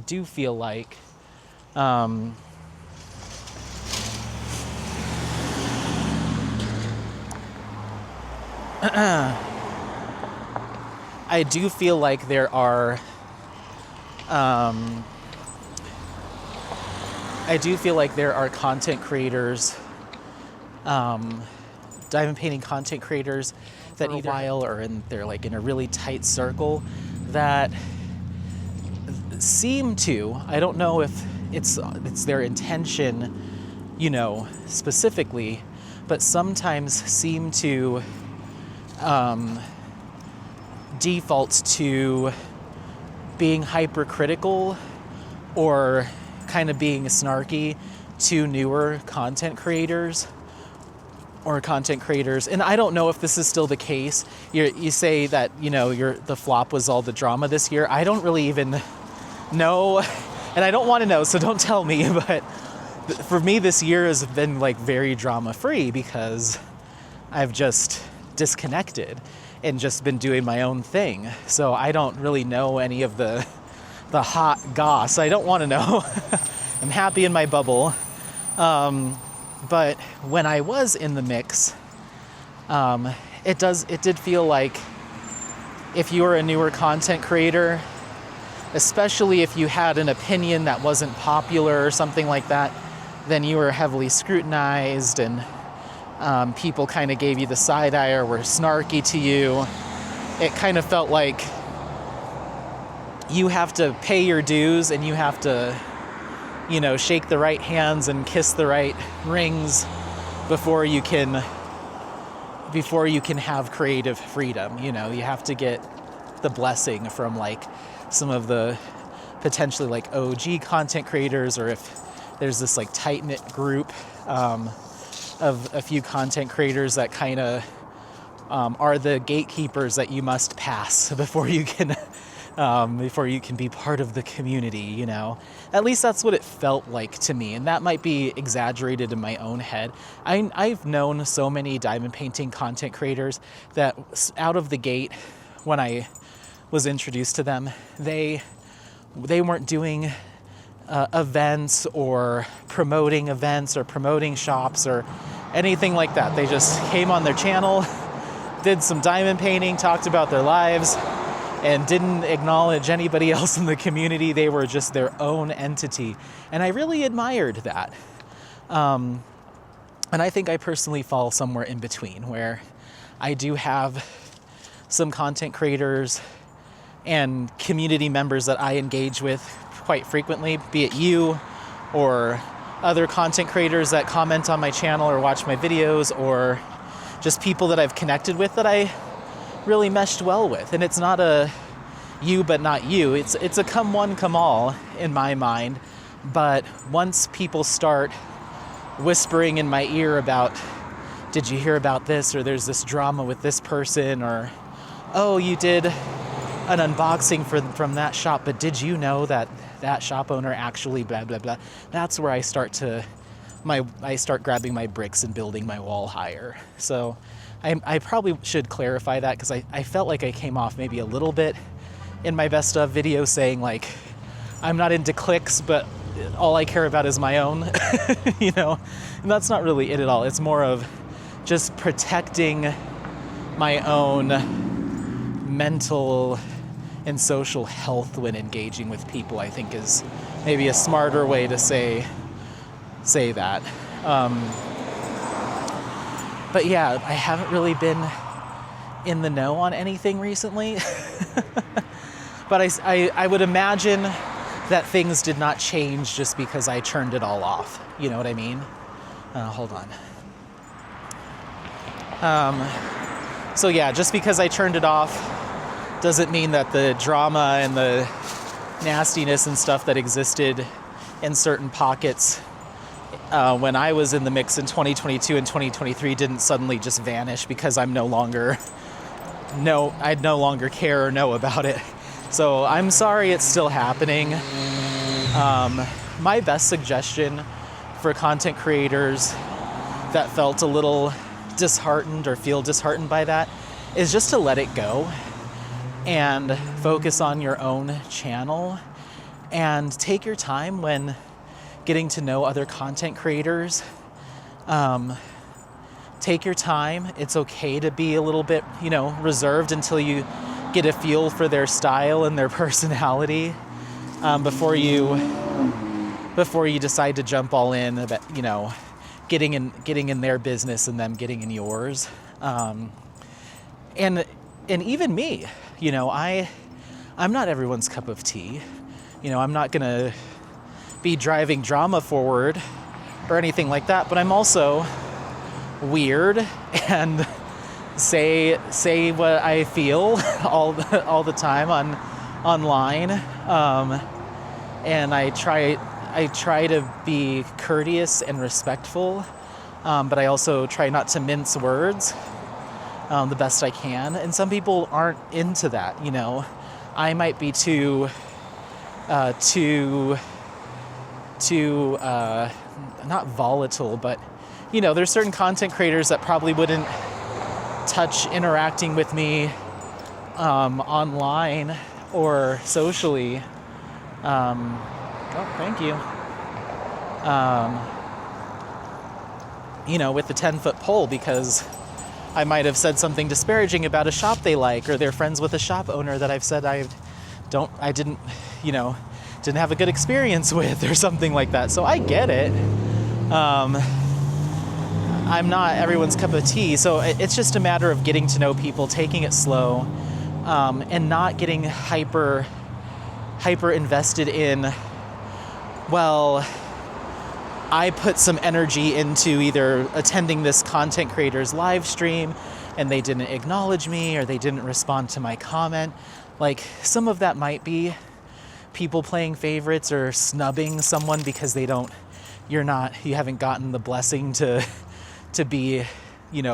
do feel like I do feel like there are content creators, diamond painting content creators that either while or they're like in a really tight circle that seem to, I don't know if it's their intention specifically, but sometimes seem to default to being hypercritical or kind of being snarky to newer content creators. And I don't know if this is still the case. You say that, the flop was all the drama this year. I don't really even know, and I don't want to know, so don't tell me, but for me, this year has been like very drama free because I've just disconnected and just been doing my own thing. So I don't really know any of the hot goss. I don't want to know. I'm happy in my bubble. But when I was in the mix, it did feel like if you were a newer content creator, especially if you had an opinion that wasn't popular or something like that, then you were heavily scrutinized, and people kind of gave you the side eye or were snarky to you. It kind of felt like you have to pay your dues and you have to shake the right hands and kiss the right rings before you can have creative freedom. You have to get the blessing from like some of the potentially like OG content creators, or if there's this like tight-knit group of a few content creators that kind of are the gatekeepers that you must pass before you can be part of the community, At least that's what it felt like to me, and that might be exaggerated in my own head. I've known so many diamond painting content creators that out of the gate, when I was introduced to them, they weren't doing events or promoting shops or anything like that. They just came on their channel, did some diamond painting, talked about their lives, and didn't acknowledge anybody else in the community. They were just their own entity. And I really admired that. And I think I personally fall somewhere in between, where I do have some content creators and community members that I engage with quite frequently, be it you or other content creators that comment on my channel or watch my videos, or just people that I've connected with that I really meshed well with. And it's not a you but not you. It's a come one, come all in my mind. But once people start whispering in my ear about, did you hear about this? Or there's this drama with this person, or, oh, you did an unboxing from that shop, but did you know that shop owner actually blah, blah, blah. That's where I start grabbing my bricks and building my wall higher. So I probably should clarify that, because I felt like I came off maybe a little bit in my best of video saying like, I'm not into clicks, but all I care about is my own, and that's not really it at all. It's more of just protecting my own mental and social health when engaging with people, I think is maybe a smarter way to say that. But yeah, I haven't really been in the know on anything recently. But I would imagine that things did not change just because I turned it all off. You know what I mean? Hold on. So yeah, just because I turned it off doesn't mean that the drama and the nastiness and stuff that existed in certain pockets when I was in the mix in 2022 and 2023 didn't suddenly just vanish because I'd no longer care or know about it. So I'm sorry it's still happening. My best suggestion for content creators that felt a little disheartened or feel disheartened by that is just to let it go and focus on your own channel and take your time when getting to know other content creators. Take your time. It's okay to be a little bit, reserved until you get a feel for their style and their personality before you decide to jump all in about, getting in their business and them getting in yours. And even me, I'm not everyone's cup of tea. I'm not gonna be driving drama forward or anything like that, but I'm also weird and say what I feel all the time online, and I try to be courteous and respectful, but I also try not to mince words the best I can. And some people aren't into that, I might be too not volatile, but there's certain content creators that probably wouldn't touch interacting with me online or socially. Thank you. With the 10-foot pole, because I might have said something disparaging about a shop they like, or they're friends with a shop owner that I've said I didn't have a good experience with, or something like that. So I get it. I'm not everyone's cup of tea. So it's just a matter of getting to know people, taking it slow, and not getting hyper invested in, well, I put some energy into either attending this content creator's live stream and they didn't acknowledge me, or they didn't respond to my comment. Like, some of that might be people playing favorites or snubbing someone because you haven't gotten the blessing to be,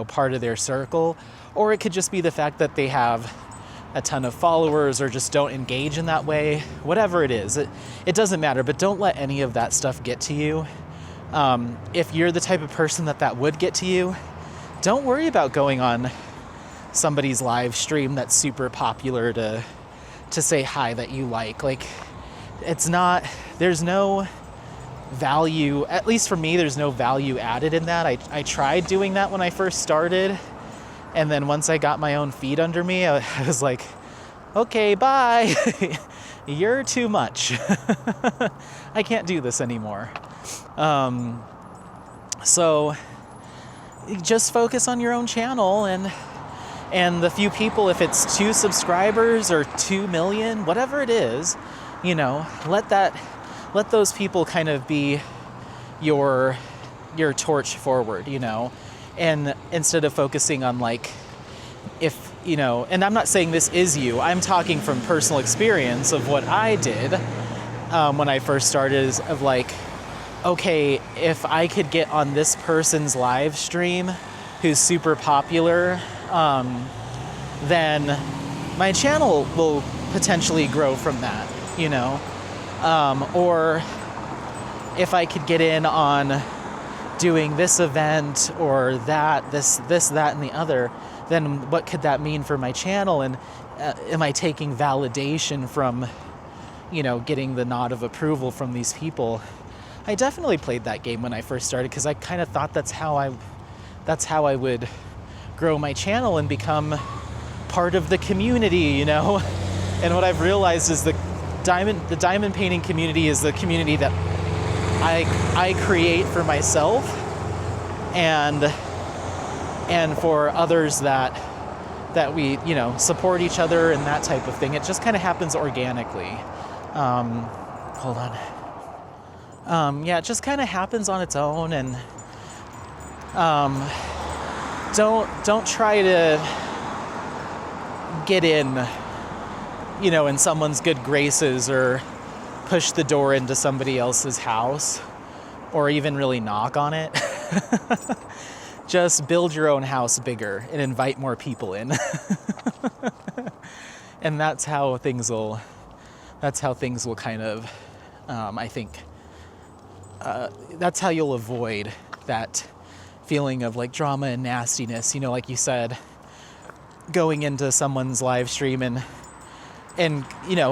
part of their circle. Or it could just be the fact that they have a ton of followers or just don't engage in that way. Whatever it is, it doesn't matter, but don't let any of that stuff get to you. If you're the type of person that would get to you, don't worry about going on somebody's live stream that's super popular to say hi that you like. Like, there's no value, at least for me, there's no value added in that. I tried doing that when I first started, and then once I got my own feet under me, I was like, okay, bye. You're too much. I can't do this anymore. So just focus on your own channel, and the few people, if it's 2 subscribers or 2 million, whatever it is, let those people kind of be your torch forward, and instead of focusing on and I'm not saying this is you, I'm talking from personal experience of what I did when I first started, of okay, if I could get on this person's live stream who's super popular, then my channel will potentially grow from that, or if I could get in on doing this event or that, this, that, and the other, then what could that mean for my channel? And am I taking validation from, getting the nod of approval from these people? I definitely played that game when I first started, because I kind of thought that's how I would grow my channel and become part of the community, And what I've realized is the diamond painting community is the community that I create for myself and for others that we, support each other and that type of thing. It just kind of happens organically. Hold on. It just kind of happens on its own, and don't try to get in, in someone's good graces, or push the door into somebody else's house, or even really knock on it. Just build your own house bigger and invite more people in. And that's how things will kind of, I think, that's how you'll avoid that feeling of drama and nastiness, like you said, going into someone's live stream and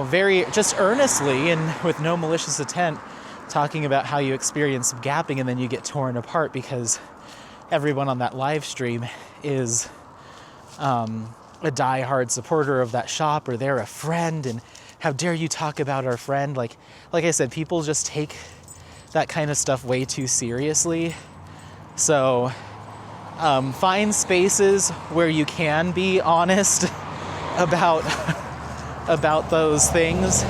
very just earnestly and with no malicious intent talking about how you experience gapping, and then you get torn apart because everyone on that live stream is a diehard supporter of that shop, or they're a friend, and how dare you talk about our friend? Like I said, people just take that kind of stuff way too seriously. So find spaces where you can be honest about those things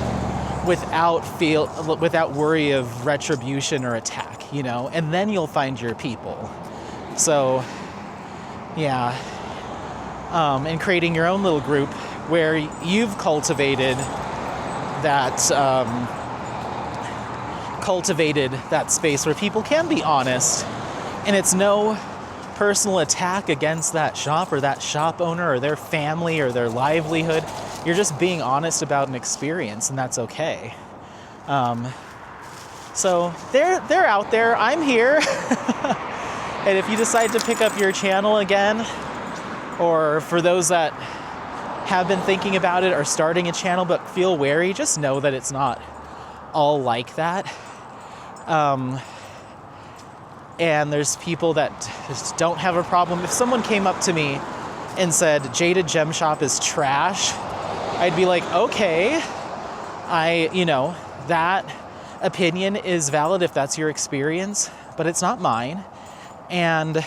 without worry of retribution or attack, you know, and then you'll find your people. So, yeah, and creating your own little group where you've cultivated that space where people can be honest, and it's no personal attack against that shop or that shop owner or their family or their livelihood. You're just being honest about an experience, and that's okay. So they're out there. I'm here. And if you decide to pick up your channel again, or for those that have been thinking about it or starting a channel but feel wary, just know that it's not all like that. And there's people that just don't have a problem. If someone came up to me and said, Jaded Gem Shop is trash, I'd be like, okay, that opinion is valid if that's your experience, but it's not mine. And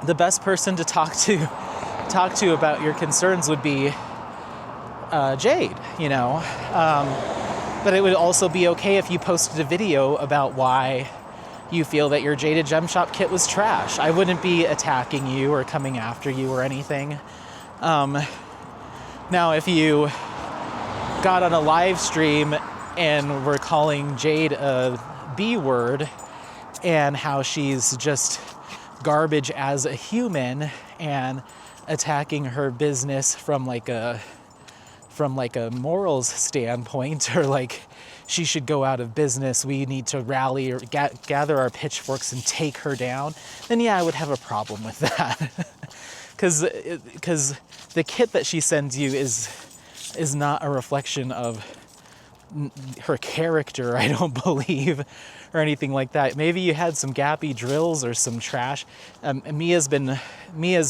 the best person to talk to about your concerns would be Jade, you know. But it would also be okay if you posted a video about why you feel that your Jaded Gem Shop kit was trash. I wouldn't be attacking you or coming after you or anything. Now, if you got on a live stream and were calling Jade a B word and how she's just garbage as a human and attacking her business from like a morals standpoint, or like she should go out of business, we need to rally or gather our pitchforks and take her down, then yeah, I would have a problem with that. Because the kit that she sends you is not a reflection of her character, I don't believe, or anything like that. Maybe you had some gappy drills or some trash. Mia's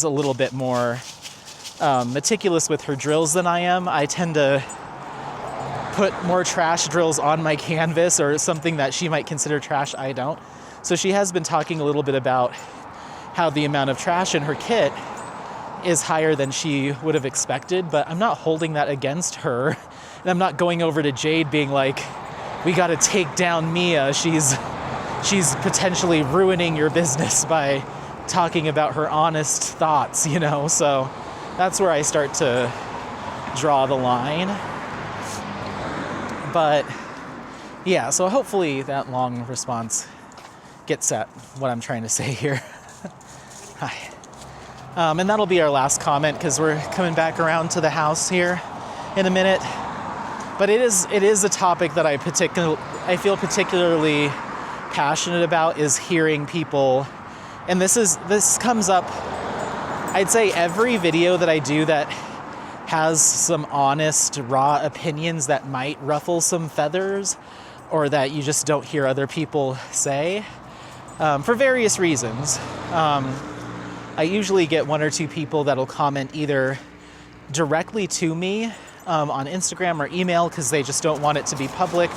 a little bit more meticulous with her drills than I am. I tend to put more trash drills on my canvas, or something that she might consider trash, I don't. So she has been talking a little bit about how the amount of trash in her kit is higher than she would have expected, but I'm not holding that against her. And I'm not going over to Jade being like, we got to take down Mia. She's potentially ruining your business by talking about her honest thoughts, you know? So that's where I start to draw the line. But yeah, so hopefully that long response gets at what I'm trying to say here. Hi. And that'll be our last comment, because we're coming back around to the house here in a minute. But it is a topic that I feel particularly passionate about, is hearing people, and this comes up, I'd say every video that I do that has some honest, raw opinions that might ruffle some feathers, or that you just don't hear other people say, for various reasons. I usually get one or two people that'll comment either directly to me on Instagram or email because they just don't want it to be public,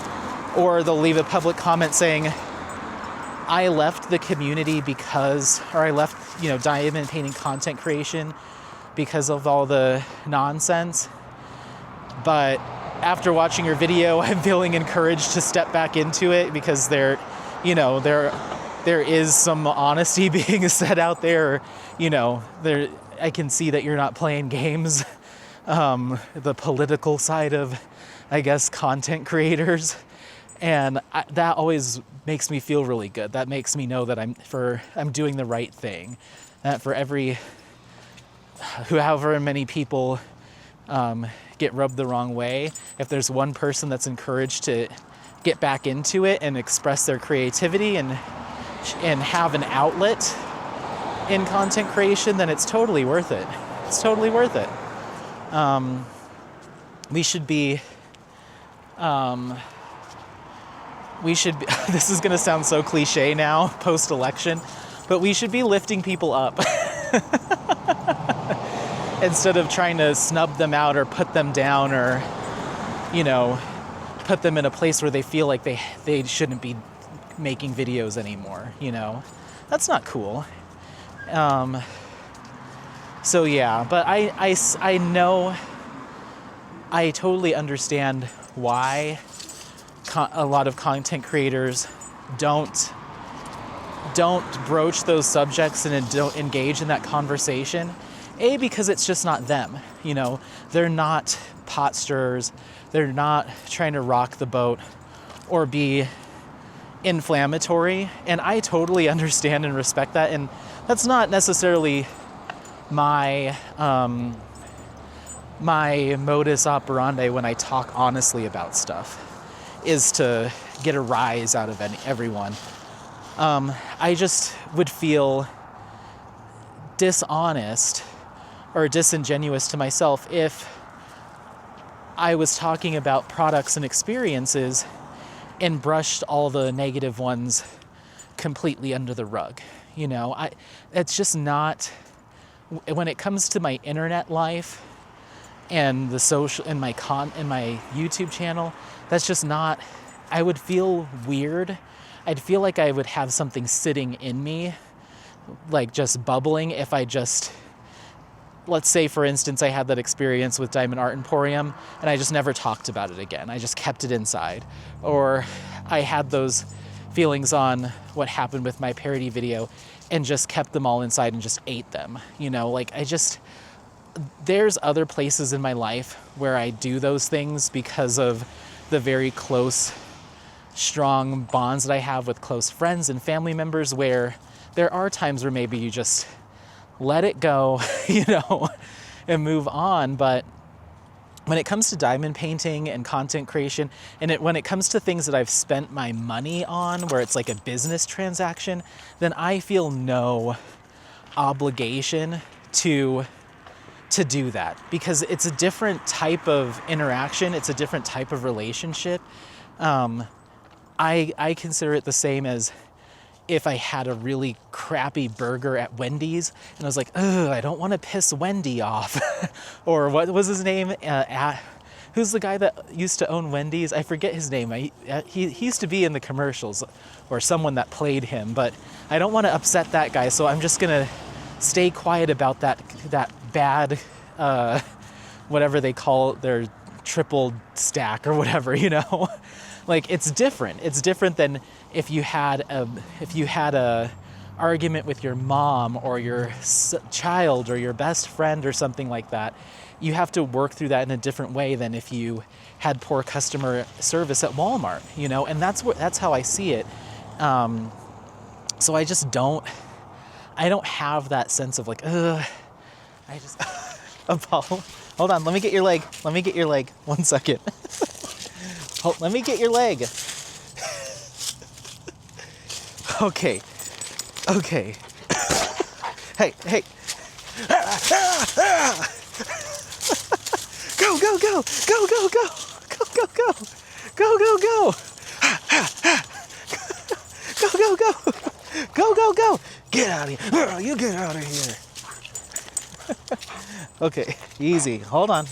or they'll leave a public comment saying, I left the community or I left, diamond painting content creation because of all the nonsense. But after watching your video, I'm feeling encouraged to step back into it, because there is some honesty being said out there. I can see that you're not playing games. The political side of, I guess, content creators. And that always makes me feel really good. That makes me know that I'm doing the right thing. That for however many people get rubbed the wrong way, if there's one person that's encouraged to get back into it and express their creativity and have an outlet in content creation, then it's totally worth it. It's totally worth it. We should be, this is going to sound so cliche now, post-election, but we should be lifting people up instead of trying to snub them out or put them down, or, put them in a place where they feel like they shouldn't be making videos anymore, That's not cool. So yeah, but I know, I totally understand why a lot of content creators don't broach those subjects and don't engage in that conversation. A, because it's just not them. You know, they're not pot stirrers. They're not trying to rock the boat or be inflammatory. And I totally understand and respect that. And that's not necessarily my my modus operandi when I talk honestly about stuff, is to get a rise out of everyone. I just would feel dishonest or disingenuous to myself if I was talking about products and experiences and brushed all the negative ones completely under the rug. You know, it's just not, when it comes to my internet life and the social and my YouTube channel, that's just not, I would feel weird. I'd feel like I would have something sitting in me, like just bubbling, if I just, let's say for instance, I had that experience with Diamond Art Emporium and I just never talked about it again. I just kept it inside. Or I had those feelings on what happened with my parody video and just kept them all inside and just ate them. You know, like there's other places in my life where I do those things because of the very close, strong bonds that I have with close friends and family members, where there are times where maybe you just let it go, you know, and move on. But when it comes to diamond painting and content creation, and when it comes to things that I've spent my money on, where it's like a business transaction, then I feel no obligation to do that, because it's a different type of interaction. It's a different type of relationship. I consider it the same as if I had a really crappy burger at Wendy's and I was like, ugh, I don't want to piss Wendy off. Or what was his name? Who's the guy that used to own Wendy's? I forget his name. He used to be in the commercials, or someone that played him, but I don't want to upset that guy, so I'm just going to stay quiet about that bad, whatever they call it, their triple stack or whatever, you know? Like, it's different. It's different than if you had a argument with your mom or your child or your best friend or something like that. You have to work through that in a different way than if you had poor customer service at Walmart, you know? And that's how I see it. So I just don't have that sense of like, ugh, I just, Apollo, hold on, let me get your leg. 1 second. Let me get your leg. Okay. Hey. Go. Go. Get out of here. You get out of here. Okay, easy. Hold on.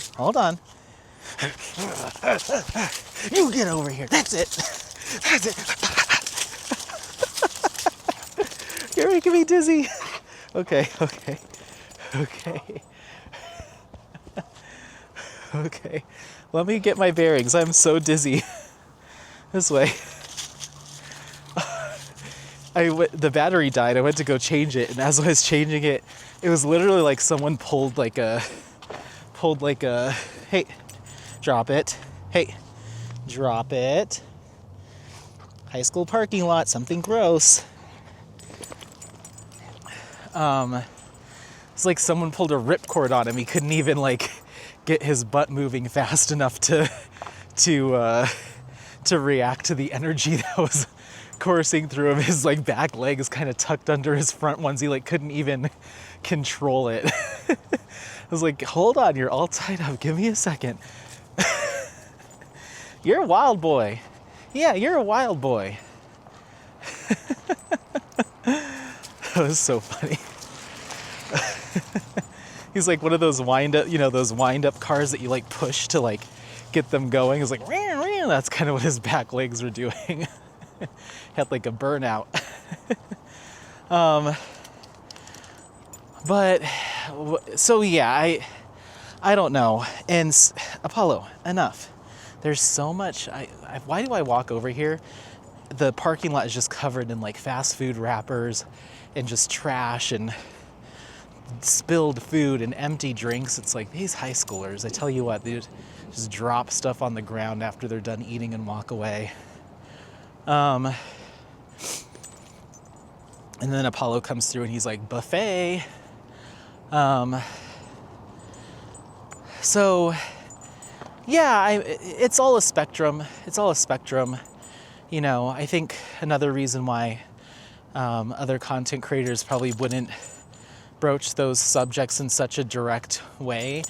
You get over here. That's it. You're making me dizzy. Okay. Let me get my bearings. I'm so dizzy. This way. The battery died. I went to go change it, and as I was changing it, it was literally like someone pulled like a, hey, drop it. Hey, drop it. High school parking lot, something gross. It's like someone pulled a ripcord on him. He couldn't even like get his butt moving fast enough to react to the energy that was coursing through him. His like back leg is kind of tucked under his front ones. He like couldn't even control it. I was like, hold on, you're all tied up. Give me a second. You're a wild boy. Yeah, you're a wild boy. That was so funny. He's like one of those wind up cars that you like push to like get them going. It's like, that's kind of what his back legs were doing. Had like a burnout. But so yeah, I don't know. And Apollo, enough. There's so much. Why do I walk over here? The parking lot is just covered in like fast food wrappers and just trash and spilled food and empty drinks. It's like these high schoolers, I tell you what, they just drop stuff on the ground after they're done eating and walk away. And then Apollo comes through and he's like, buffet. So yeah, it's all a spectrum. It's all a spectrum. You know, I think another reason why other content creators probably wouldn't broach those subjects in such a direct way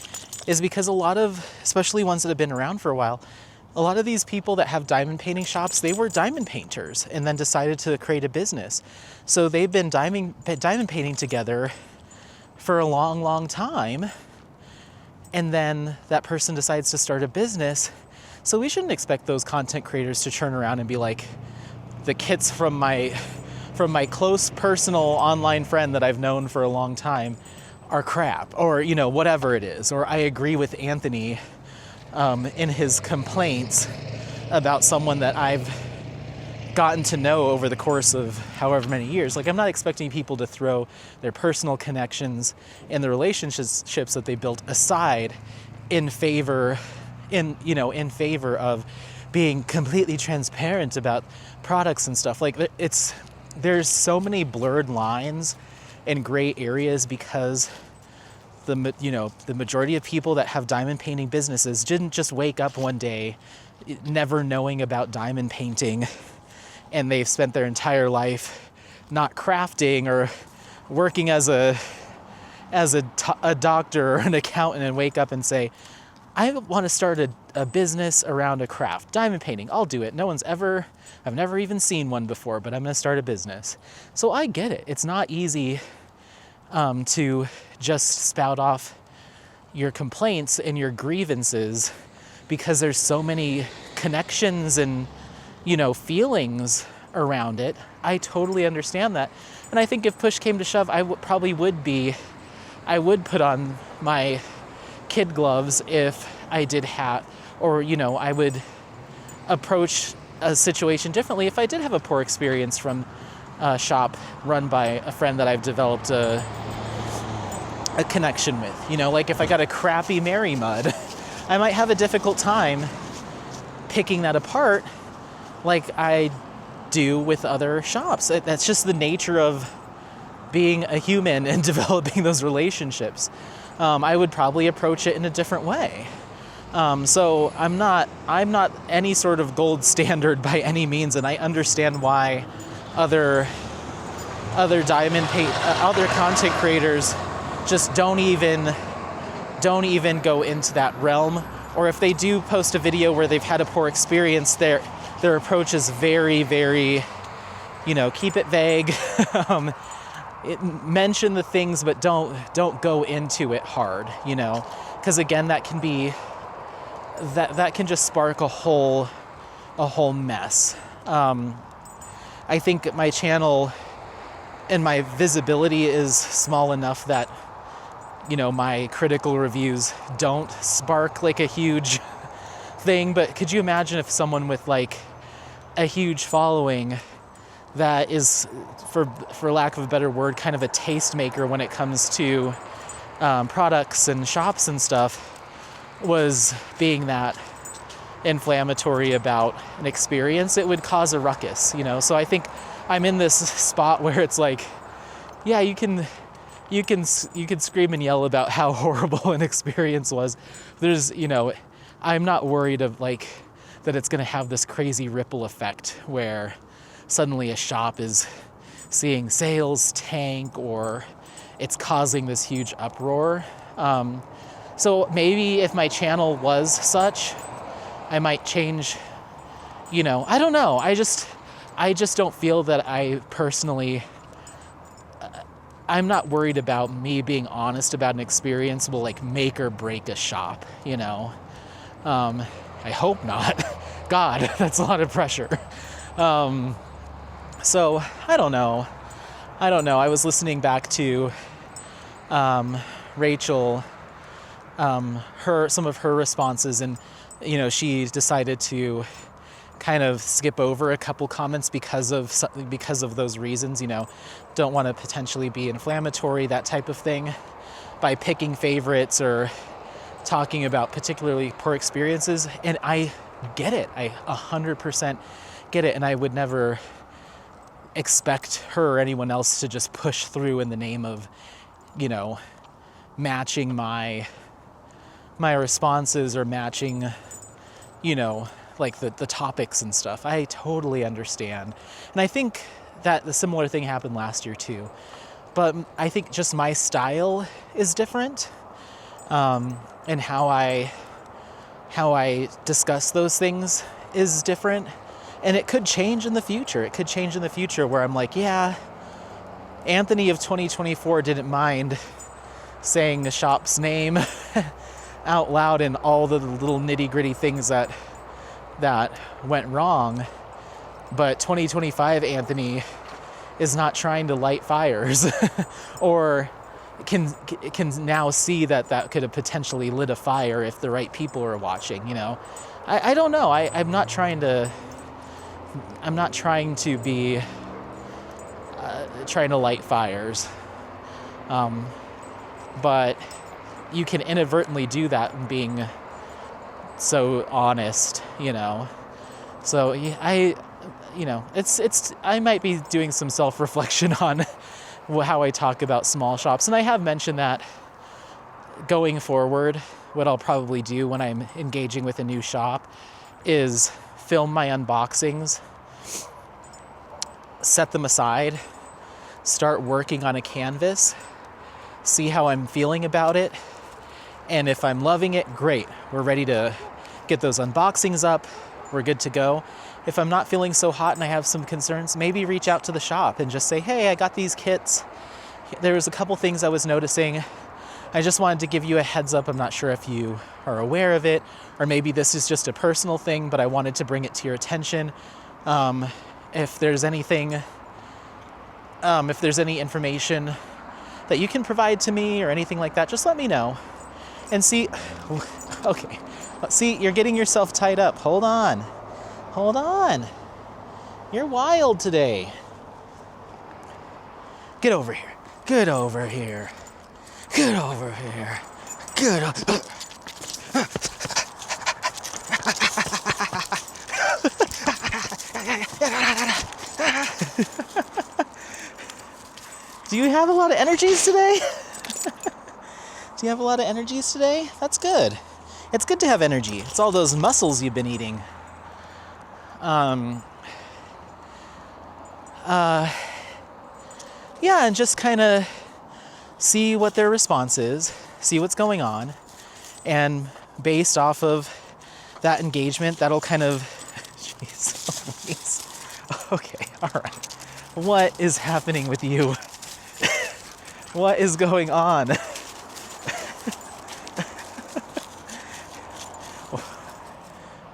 is because a lot of, especially ones that have been around for a while, a lot of these people that have diamond painting shops, they were diamond painters and then decided to create a business. So they've been diamond painting together for a long, long time. And then that person decides to start a business. So we shouldn't expect those content creators to turn around and be like, the kits from my close personal online friend that I've known for a long time are crap, or, you know, whatever it is. Or I agree with Anthony in his complaints about someone that I've gotten to know over the course of however many years. Like, I'm not expecting people to throw their personal connections and the relationships that they built aside in favor of being completely transparent about products and stuff. Like, there's so many blurred lines and gray areas because the majority of people that have diamond painting businesses didn't just wake up one day never knowing about diamond painting, and they've spent their entire life not crafting or working as a doctor or an accountant and wake up and say, I want to start a business around a craft. Diamond painting, I'll do it. I've never even seen one before, but I'm going to start a business. So I get it. It's not easy to just spout off your complaints and your grievances because there's so many connections and, feelings around it. I totally understand that. And I think if push came to shove, I would put on my kid gloves if I did I would approach a situation differently if I did have a poor experience from a shop run by a friend that I've developed a connection with. Like if I got a crappy Mary Mud, I might have a difficult time picking that apart like I do with other shops. That's just the nature of being a human and developing those relationships. I would probably approach it in a different way. So I'm not any sort of gold standard by any means, and I understand why other content creators just don't even go into that realm. Or if they do post a video where they've had a poor experience, their approach is very, very, keep it vague. Mention the things, but don't go into it hard, because again, that can be that can just spark a whole mess. I think my channel and my visibility is small enough that my critical reviews don't spark like a huge thing. But could you imagine if someone with like a huge following that is, for lack of a better word, kind of a tastemaker when it comes to products and shops and stuff, was being that inflammatory about an experience? It would cause a ruckus, So I think I'm in this spot where it's like, yeah, you can scream and yell about how horrible an experience was. There's, I'm not worried of like that it's going to have this crazy ripple effect where suddenly a shop is seeing sales tank or it's causing this huge uproar. So maybe if my channel was such, I might change, I don't know. I just don't feel that I personally, I'm not worried about me being honest about an experience will like make or break a shop, I hope not. God, that's a lot of pressure. So I don't know. I was listening back to Rachel, some of her responses, and she decided to kind of skip over a couple comments because of those reasons, don't want to potentially be inflammatory, that type of thing, by picking favorites or talking about particularly poor experiences. And I get it. I 100% get it. And I would never expect her or anyone else to just push through in the name of, matching my responses or matching, like the topics and stuff. I totally understand. And I think that the similar thing happened last year too. But I think just my style is different, and how I discuss those things is different. And it could change in the future. It could change in the future where I'm like, yeah, Anthony of 2024 didn't mind saying the shop's name out loud and all the little nitty-gritty things that went wrong. But 2025 Anthony is not trying to light fires or can now see that could have potentially lit a fire if the right people are watching. I don't know. I'm not trying to be trying to light fires, but you can inadvertently do that in being so honest, So I might be doing some self-reflection on how I talk about small shops. And I have mentioned that going forward, what I'll probably do when I'm engaging with a new shop is film my unboxings, set them aside, start working on a canvas, see how I'm feeling about it. And if I'm loving it, great. We're ready to get those unboxings up. We're good to go. If I'm not feeling so hot and I have some concerns, maybe reach out to the shop and just say, hey, I got these kits. There was a couple things I was noticing. I just wanted to give you a heads up. I'm not sure if you are aware of it, or maybe this is just a personal thing, but I wanted to bring it to your attention. If there's any information that you can provide to me or anything like that, just let me know. And see, okay, see, you're getting yourself tied up. Hold on. You're wild today. Get over here. Get over here. Do you have a lot of energies today? That's good. It's good to have energy. It's all those mussels you've been eating. Yeah, and just kind of see what their response is, see what's going on, and based off of that engagement, that'll kind of, jeez, okay, all right. What is happening with you? What is going on?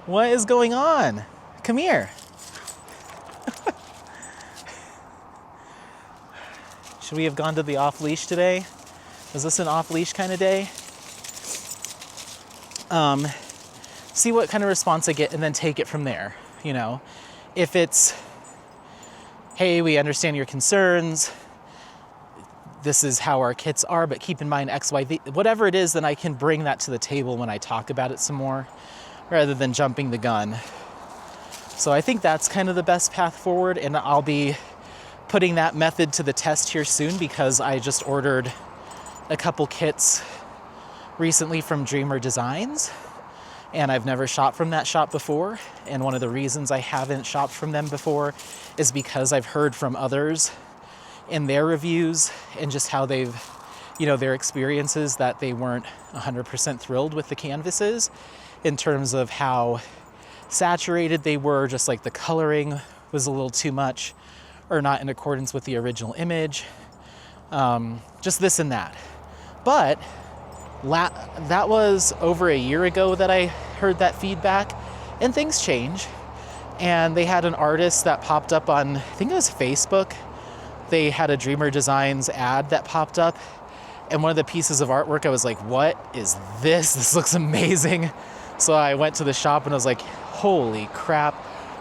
What is going on? Come here. Should we have gone to the off-leash today? Was this an off-leash kind of day? See what kind of response I get and then take it from there. If it's, hey, we understand your concerns, this is how our kits are, but keep in mind X, Y, Z, whatever it is, then I can bring that to the table when I talk about it some more, rather than jumping the gun. So I think that's kind of the best path forward, and I'll be putting that method to the test here soon because I just ordered a couple kits recently from Dreamer Designs, and I've never shopped from that shop before. And one of the reasons I haven't shopped from them before is because I've heard from others in their reviews and just how they've, their experiences, that they weren't 100% thrilled with the canvases in terms of how saturated they were, just like the coloring was a little too much or not in accordance with the original image, just this and that. But that was over a year ago that I heard that feedback, and things change. And they had an artist that popped up on, I think it was Facebook. They had a Dreamer Designs ad that popped up, and one of the pieces of artwork, I was like, what is this? This looks amazing. So I went to the shop and I was like, holy crap,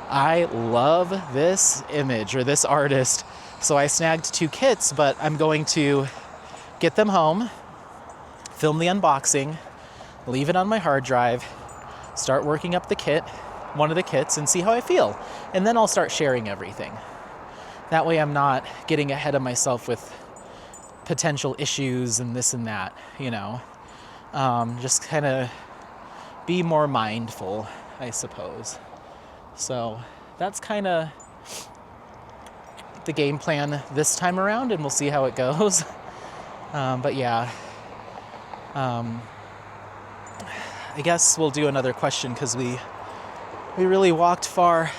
I love this image or this artist. So I snagged 2 kits, but I'm going to get them home, film the unboxing, leave it on my hard drive, start working up the kit, one of the kits, and see how I feel. And then I'll start sharing everything. That way I'm not getting ahead of myself with potential issues and this and that, you know. Just kind of be more mindful, I suppose. So that's kind of the game plan this time around, and we'll see how it goes. But yeah, I guess we'll do another question because we really walked far.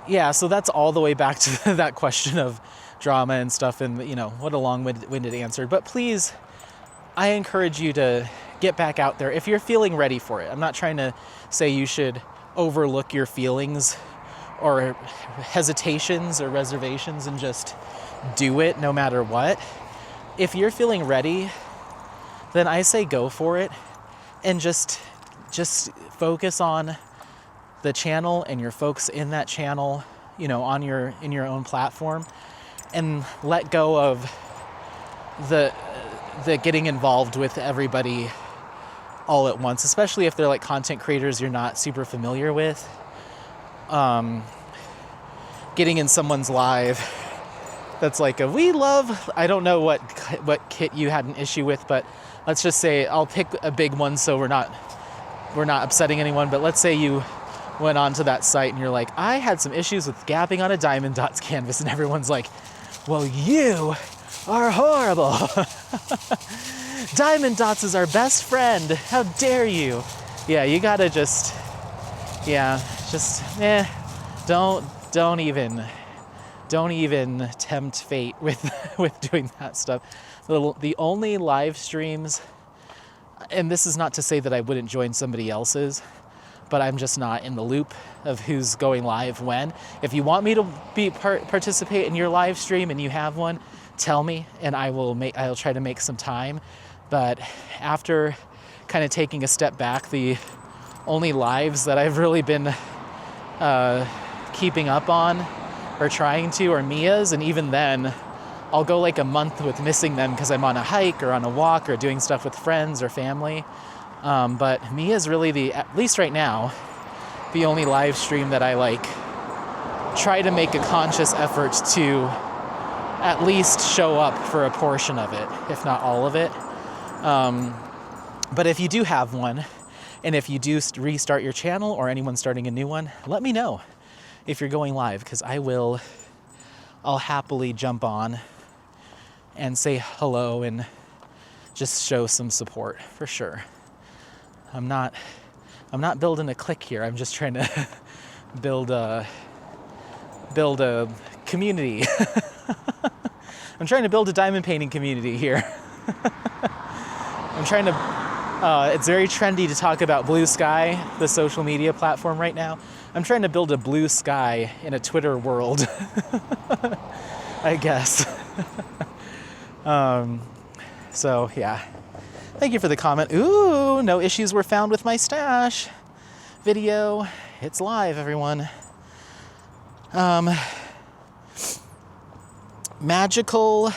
Yeah, so that's all the way back to that question of drama and stuff, and you know, what a long-winded answer. But please, I encourage you to get back out there if you're feeling ready for it. I'm not trying to say you should overlook your feelings or hesitations or reservations and just do it no matter what. If you're feeling ready, then I say go for it, and just focus on the channel and your folks in that channel, you know, in your own platform, and let go of the getting involved with everybody all at once, especially if they're like content creators you're not super familiar with. Getting in someone's live that's like I don't know what kit you had an issue with, but let's just say I'll pick a big one so we're not upsetting anyone. But let's say you went onto that site and you're like, I had some issues with gapping on a Diamond Dots canvas, and everyone's like, well, you are horrible. Diamond Dots is our best friend. How dare you? Yeah, you gotta don't even tempt fate with doing that stuff. The only live streams, and this is not to say that I wouldn't join somebody else's, but I'm just not in the loop of who's going live when. If you want me to participate in your live stream and you have one, tell me, and I'll try to make some time. But after kind of taking a step back, the only lives that I've really been keeping up on or trying to are Mia's, and even then I'll go like a month with missing them because I'm on a hike or on a walk or doing stuff with friends or family. But Mia's really at least right now, the only live stream that I like try to make a conscious effort to at least show up for a portion of it, if not all of it. But if you do have one, and if you do restart your channel or anyone starting a new one, let me know if you're going live, because I'll happily jump on and say hello and just show some support for sure. I'm not building a clique here. I'm just trying to build a community. I'm trying to build a diamond painting community here. I'm trying to, it's very trendy to talk about Blue Sky, the social media platform right now. I'm trying to build a blue sky in a Twitter world, I guess. So yeah, thank you for the comment. Ooh, no issues were found with my stash video. It's live, everyone. Magical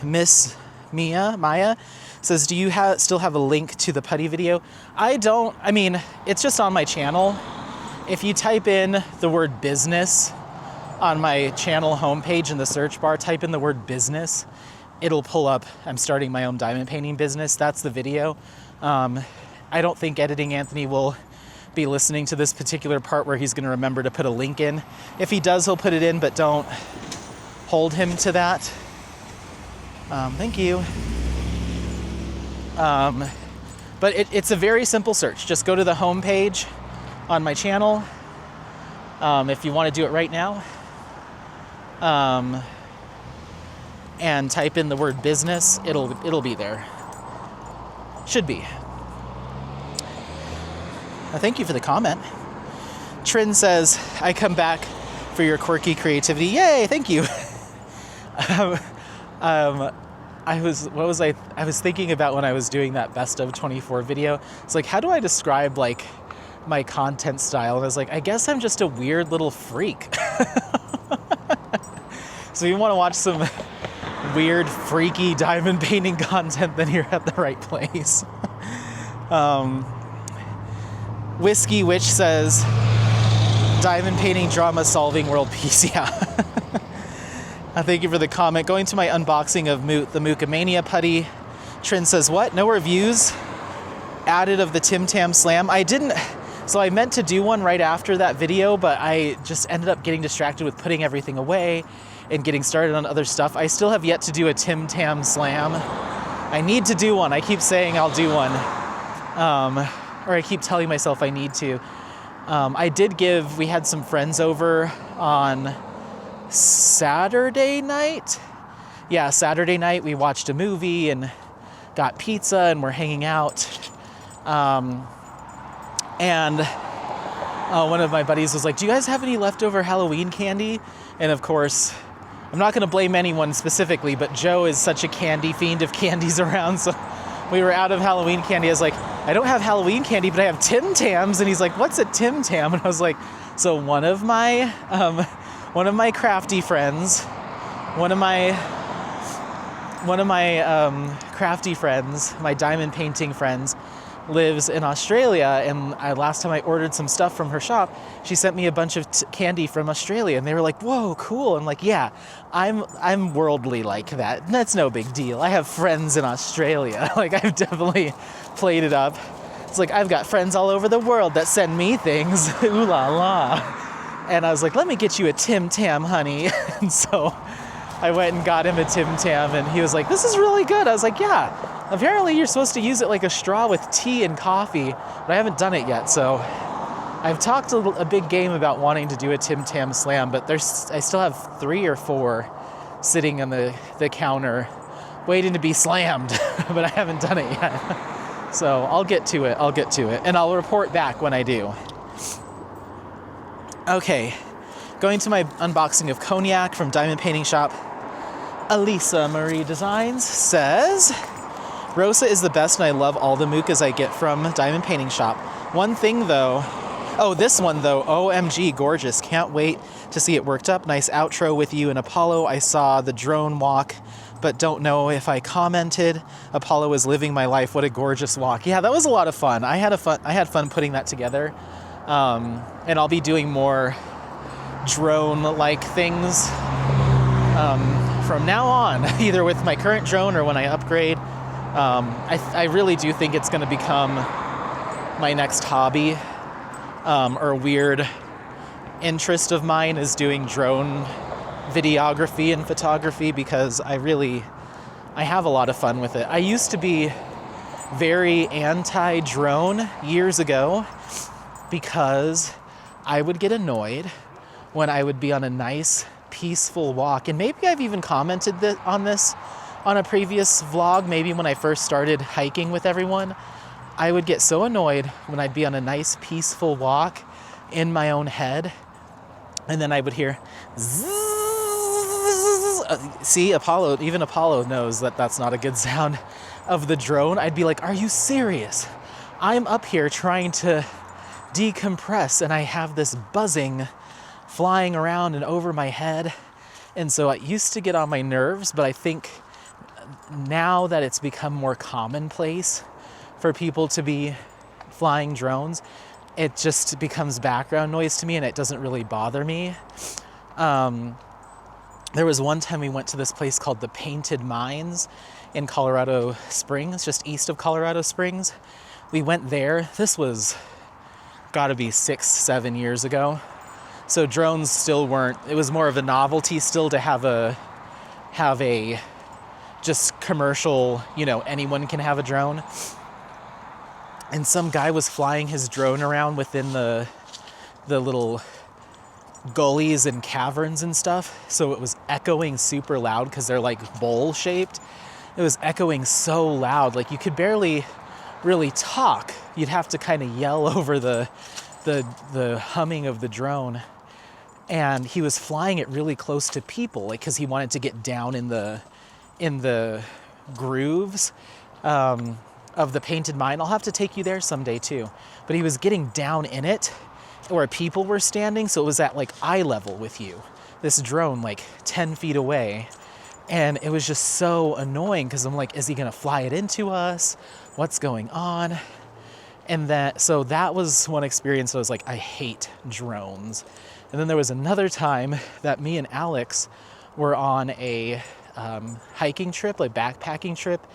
Miss Maya says, do you still have a link to the putty video? I mean, it's just on my channel. If you type in the word business on my channel homepage in the search bar, type in the word business, it'll pull up, I'm starting my own diamond painting business. That's the video. I don't think Editing Anthony will be listening to this particular part where he's going to remember to put a link in. If he does, he'll put it in, but don't hold him to that. Thank you. But it's a very simple search. Just go to the home page on my channel. If you want to do it right now, and type in the word business, it'll be there. Should be. Thank you for the comment. Trin says, I come back for your quirky creativity. Yay, thank you. I was thinking about when I was doing that best of 24 video. It's like, how do I describe like my content style? And I was like, I guess I'm just a weird little freak. So if you want to watch some weird, freaky diamond painting content, then you're at the right place. Whiskey Witch says, diamond painting, drama, solving, world peace. Yeah. Thank you for the comment. Going to my unboxing of the Mookamania putty. Trin says, what? No reviews added of the Tim Tam Slam? I didn't. So I meant to do one right after that video, but I just ended up getting distracted with putting everything away and getting started on other stuff. I still have yet to do a Tim Tam Slam. I need to do one. I keep saying I'll do one. Or I keep telling myself I need to. We had some friends over on Saturday night. Yeah, Saturday night we watched a movie and got pizza and we're hanging out. And one of my buddies was like, do you guys have any leftover Halloween candy? And of course, I'm not going to blame anyone specifically, but Joe is such a candy fiend if candy's around. So we were out of Halloween candy. I was like, I don't have Halloween candy, but I have Tim Tams. And he's like, what's a Tim Tam? And I was like, so one of my crafty friends, my diamond painting friends, lives in Australia, and last time I ordered some stuff from her shop, she sent me a bunch of candy from Australia, and they were like, whoa, cool. I'm like, yeah, I'm worldly like that. That's no big deal. I have friends in Australia. Like, I've definitely played it up. It's like, I've got friends all over the world that send me things. Ooh la la. And I was like, let me get you a Tim Tam, honey. And so I went and got him a Tim Tam, and he was like, this is really good. I was like, yeah, apparently you're supposed to use it like a straw with tea and coffee, but I haven't done it yet. So I've talked a big game about wanting to do a Tim Tam Slam, but I still have 3 or 4 sitting on the counter waiting to be slammed, but I haven't done it yet. So I'll get to it, and I'll report back when I do. Okay, going to my unboxing of Cognac from Diamond Painting Shop. Elisa Marie Designs says, Rosa is the best, and I love all the mookas I get from Diamond Painting Shop. This one though, OMG, gorgeous. Can't wait to see it worked up. Nice outro with you and Apollo. I saw the drone walk, but don't know if I commented. Apollo is living my life. What a gorgeous walk. Yeah, that was a lot of fun. I had fun putting that together. And I'll be doing more drone-like things from now on, either with my current drone or when I upgrade. I really do think it's going to become my next hobby, or weird interest of mine, is doing drone videography and photography, because I have a lot of fun with it. I used to be very anti-drone years ago because I would get annoyed when I would be on a nice, peaceful walk. And maybe I've even commented on this on a previous vlog, maybe when I first started hiking with everyone. I would get so annoyed when I'd be on a nice, peaceful walk in my own head, and then I would hear zzz. See, even Apollo knows that that's not a good sound of the drone. I'd be like, are you serious? I'm up here trying to decompress, and I have this buzzing flying around and over my head. And so it used to get on my nerves, but I think now that it's become more commonplace for people to be flying drones, it just becomes background noise to me, and it doesn't really bother me. There was one time we went to this place called the Painted Mines in Colorado Springs, just east of Colorado Springs. We went there. This was gotta be 6-7 years ago. So drones still weren't, it was more of a novelty still to have a just commercial, anyone can have a drone. And some guy was flying his drone around within the little gullies and caverns and stuff. So it was echoing super loud because they're like bowl shaped. It was echoing so loud, like you could barely really talk. You'd have to kind of yell over the humming of the drone. And he was flying it really close to people, like because he wanted to get down in the grooves of the Painted Mine. I'll have to take you there someday too. But he was getting down in it where people were standing, so it was at like eye level with you. This drone like 10 feet away. And it was just so annoying because I'm like, is he gonna fly it into us? What's going on? And so that was one experience that I was like, I hate drones. And then there was another time that me and Alex were on a hiking trip, like backpacking trip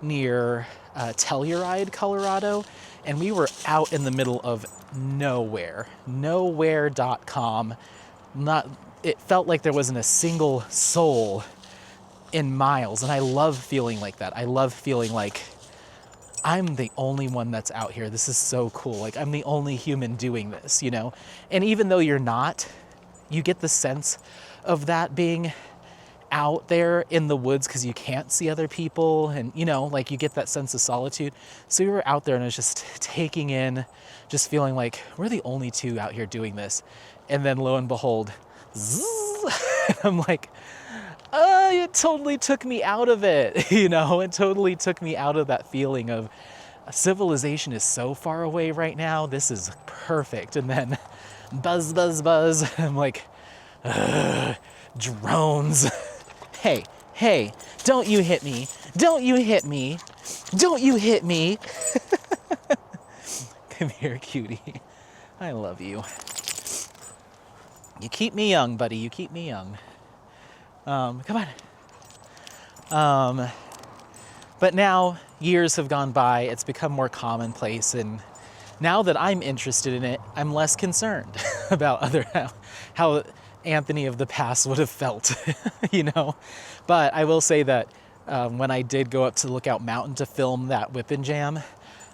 near Telluride, Colorado. And we were out in the middle of nowhere, nowhere.com. It felt like there wasn't a single soul in miles. And I love feeling like that. I love feeling like I'm the only one that's out here. This is so cool. Like I'm the only human doing this, you know? And even though you're not, you get the sense of that being out there in the woods because you can't see other people and, you know, like you get that sense of solitude. So we were out there and I was just taking in, just feeling like we're the only two out here doing this. And then lo and behold, zzz, I'm like, it totally took me out of it, you know, it totally took me out of that feeling of civilization is so far away right now. This is perfect. And then buzz, buzz, buzz. I'm like, drones. Hey, don't you hit me. Don't you hit me. Don't you hit me. Come here, cutie. I love you. You keep me young, buddy. You keep me young. Come on. But now years have gone by. It's become more commonplace. And now that I'm interested in it, I'm less concerned about how Anthony of the past would have felt, you know? But I will say that when I did go up to Lookout Mountain to film that Whippin' Jam,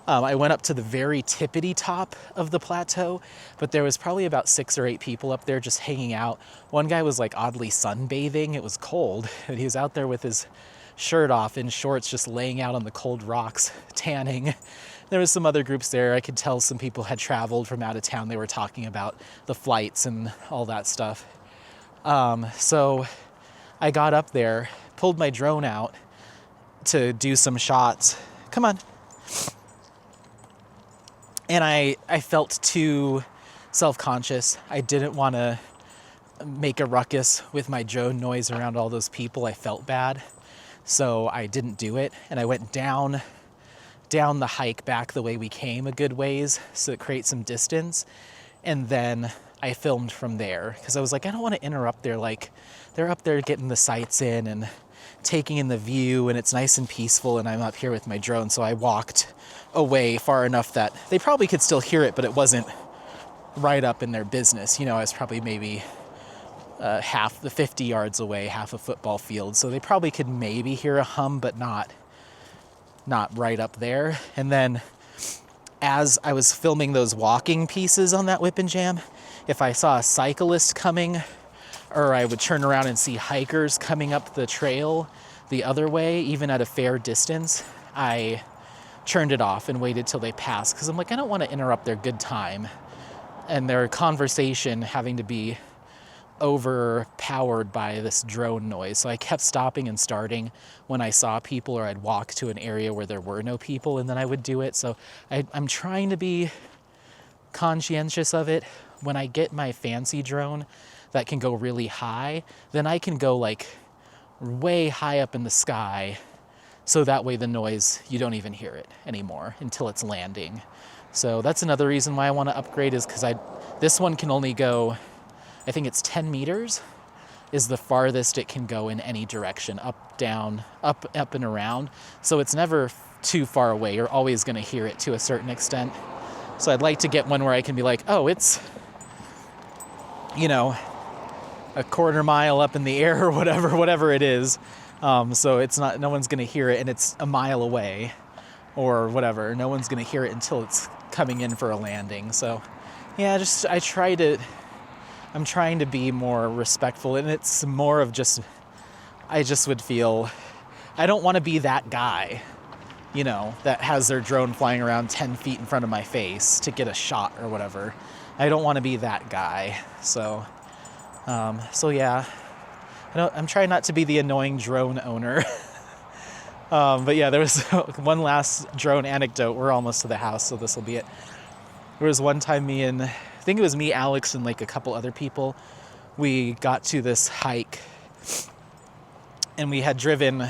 I went up to the very tippity top of the plateau, but there was probably about 6 or 8 people up there just hanging out. One guy was like oddly sunbathing. It was cold, and he was out there with his shirt off in shorts, just laying out on the cold rocks, tanning. There was some other groups there. I could tell some people had traveled from out of town. They were talking about the flights and all that stuff. So I got up there, pulled my drone out to do some shots. Come on. And I felt too self-conscious. I didn't want to make a ruckus with my drone noise around all those people. I felt bad. So I didn't do it. And I went down the hike back the way we came a good ways so it creates some distance. And then I filmed from there because I was like, I don't want to interrupt their, like, they're up there getting the sights in and taking in the view and it's nice and peaceful and I'm up here with my drone. So I walked away far enough that they probably could still hear it, but it wasn't right up in their business. You know, I was probably maybe half the 50 yards away, half a football field. So they probably could maybe hear a hum, but not right up there. And then as I was filming those walking pieces on that Whippin' Jam, if I saw a cyclist coming, or I would turn around and see hikers coming up the trail the other way, even at a fair distance, I turned it off and waited till they passed because I'm like, I don't want to interrupt their good time and their conversation having to be overpowered by this drone noise. So I kept stopping and starting when I saw people, or I'd walk to an area where there were no people and then I would do it. So I'm trying to be conscientious of it. When I get my fancy drone that can go really high, then I can go like way high up in the sky. So that way the noise, you don't even hear it anymore until it's landing. So that's another reason why I want to upgrade, is because this one can only go, I think it's 10 meters is the farthest it can go in any direction, up, down, up and around. So it's never too far away. You're always going to hear it to a certain extent. So I'd like to get one where I can be like, oh, it's, you know, a quarter mile up in the air or whatever it is. So it's not, no one's going to hear it and it's a mile away or whatever. No one's going to hear it until it's coming in for a landing. So yeah, I'm trying to be more respectful, and it's more of just, I just would feel, I don't want to be that guy, you know, that has their drone flying around 10 feet in front of my face to get a shot or whatever. I don't want to be that guy. So yeah, I'm trying not to be the annoying drone owner. But yeah, there was one last drone anecdote. We're almost to the house, so this will be it. There was one time I think it was me, Alex, and like a couple other people, we got to this hike and we had driven,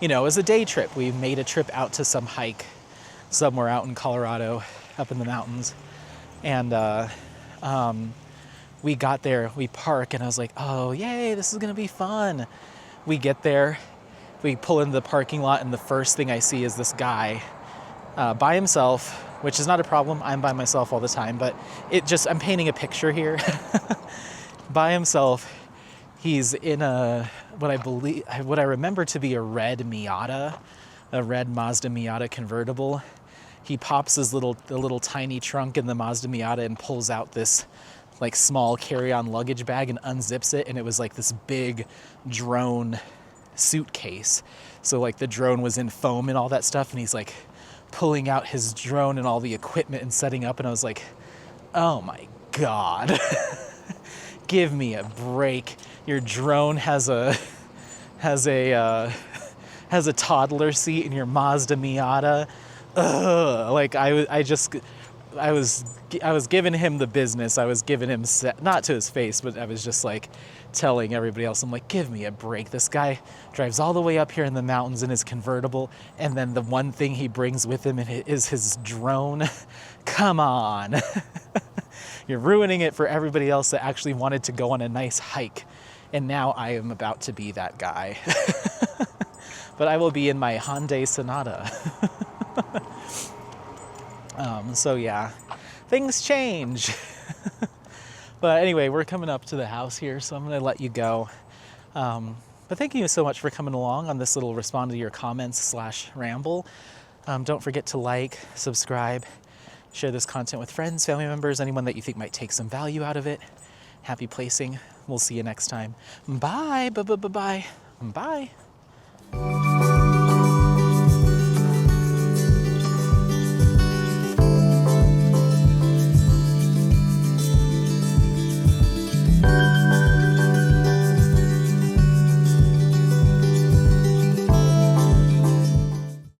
it was a day trip. We made a trip out to some hike somewhere out in Colorado, up in the mountains. And we got there, we park, and I was like, oh, yay, this is gonna be fun. We get there, we pull into the parking lot, and the first thing I see is this guy by himself, which is not a problem. I'm by myself all the time, but I'm painting a picture here. By himself, he's in what I remember to be a red Miata, a red Mazda Miata convertible. He pops the little tiny trunk in the Mazda Miata and pulls out this like small carry-on luggage bag and unzips it, and it was like this big drone suitcase. So like the drone was in foam and all that stuff, and he's like pulling out his drone and all the equipment and setting up, and I was like, oh my God. Give me a break. Your drone has a toddler seat in your Mazda Miata. Ugh. Like I was giving him the business. I was giving him not to his face, but I was just like telling everybody else, I'm like, give me a break. This guy drives all the way up here in the mountains in his convertible, and then the one thing he brings with him is his drone. Come on. You're ruining it for everybody else that actually wanted to go on a nice hike. And now I am about to be that guy. But I will be in my Hyundai Sonata. So yeah, things change. But anyway, we're coming up to the house here, so I'm going to let you go. But thank you so much for coming along on this little respond to your comments / ramble. Don't forget to like, subscribe, share this content with friends, family members, anyone that you think might take some value out of it. Happy placing. We'll see you next time. Bye. Bye.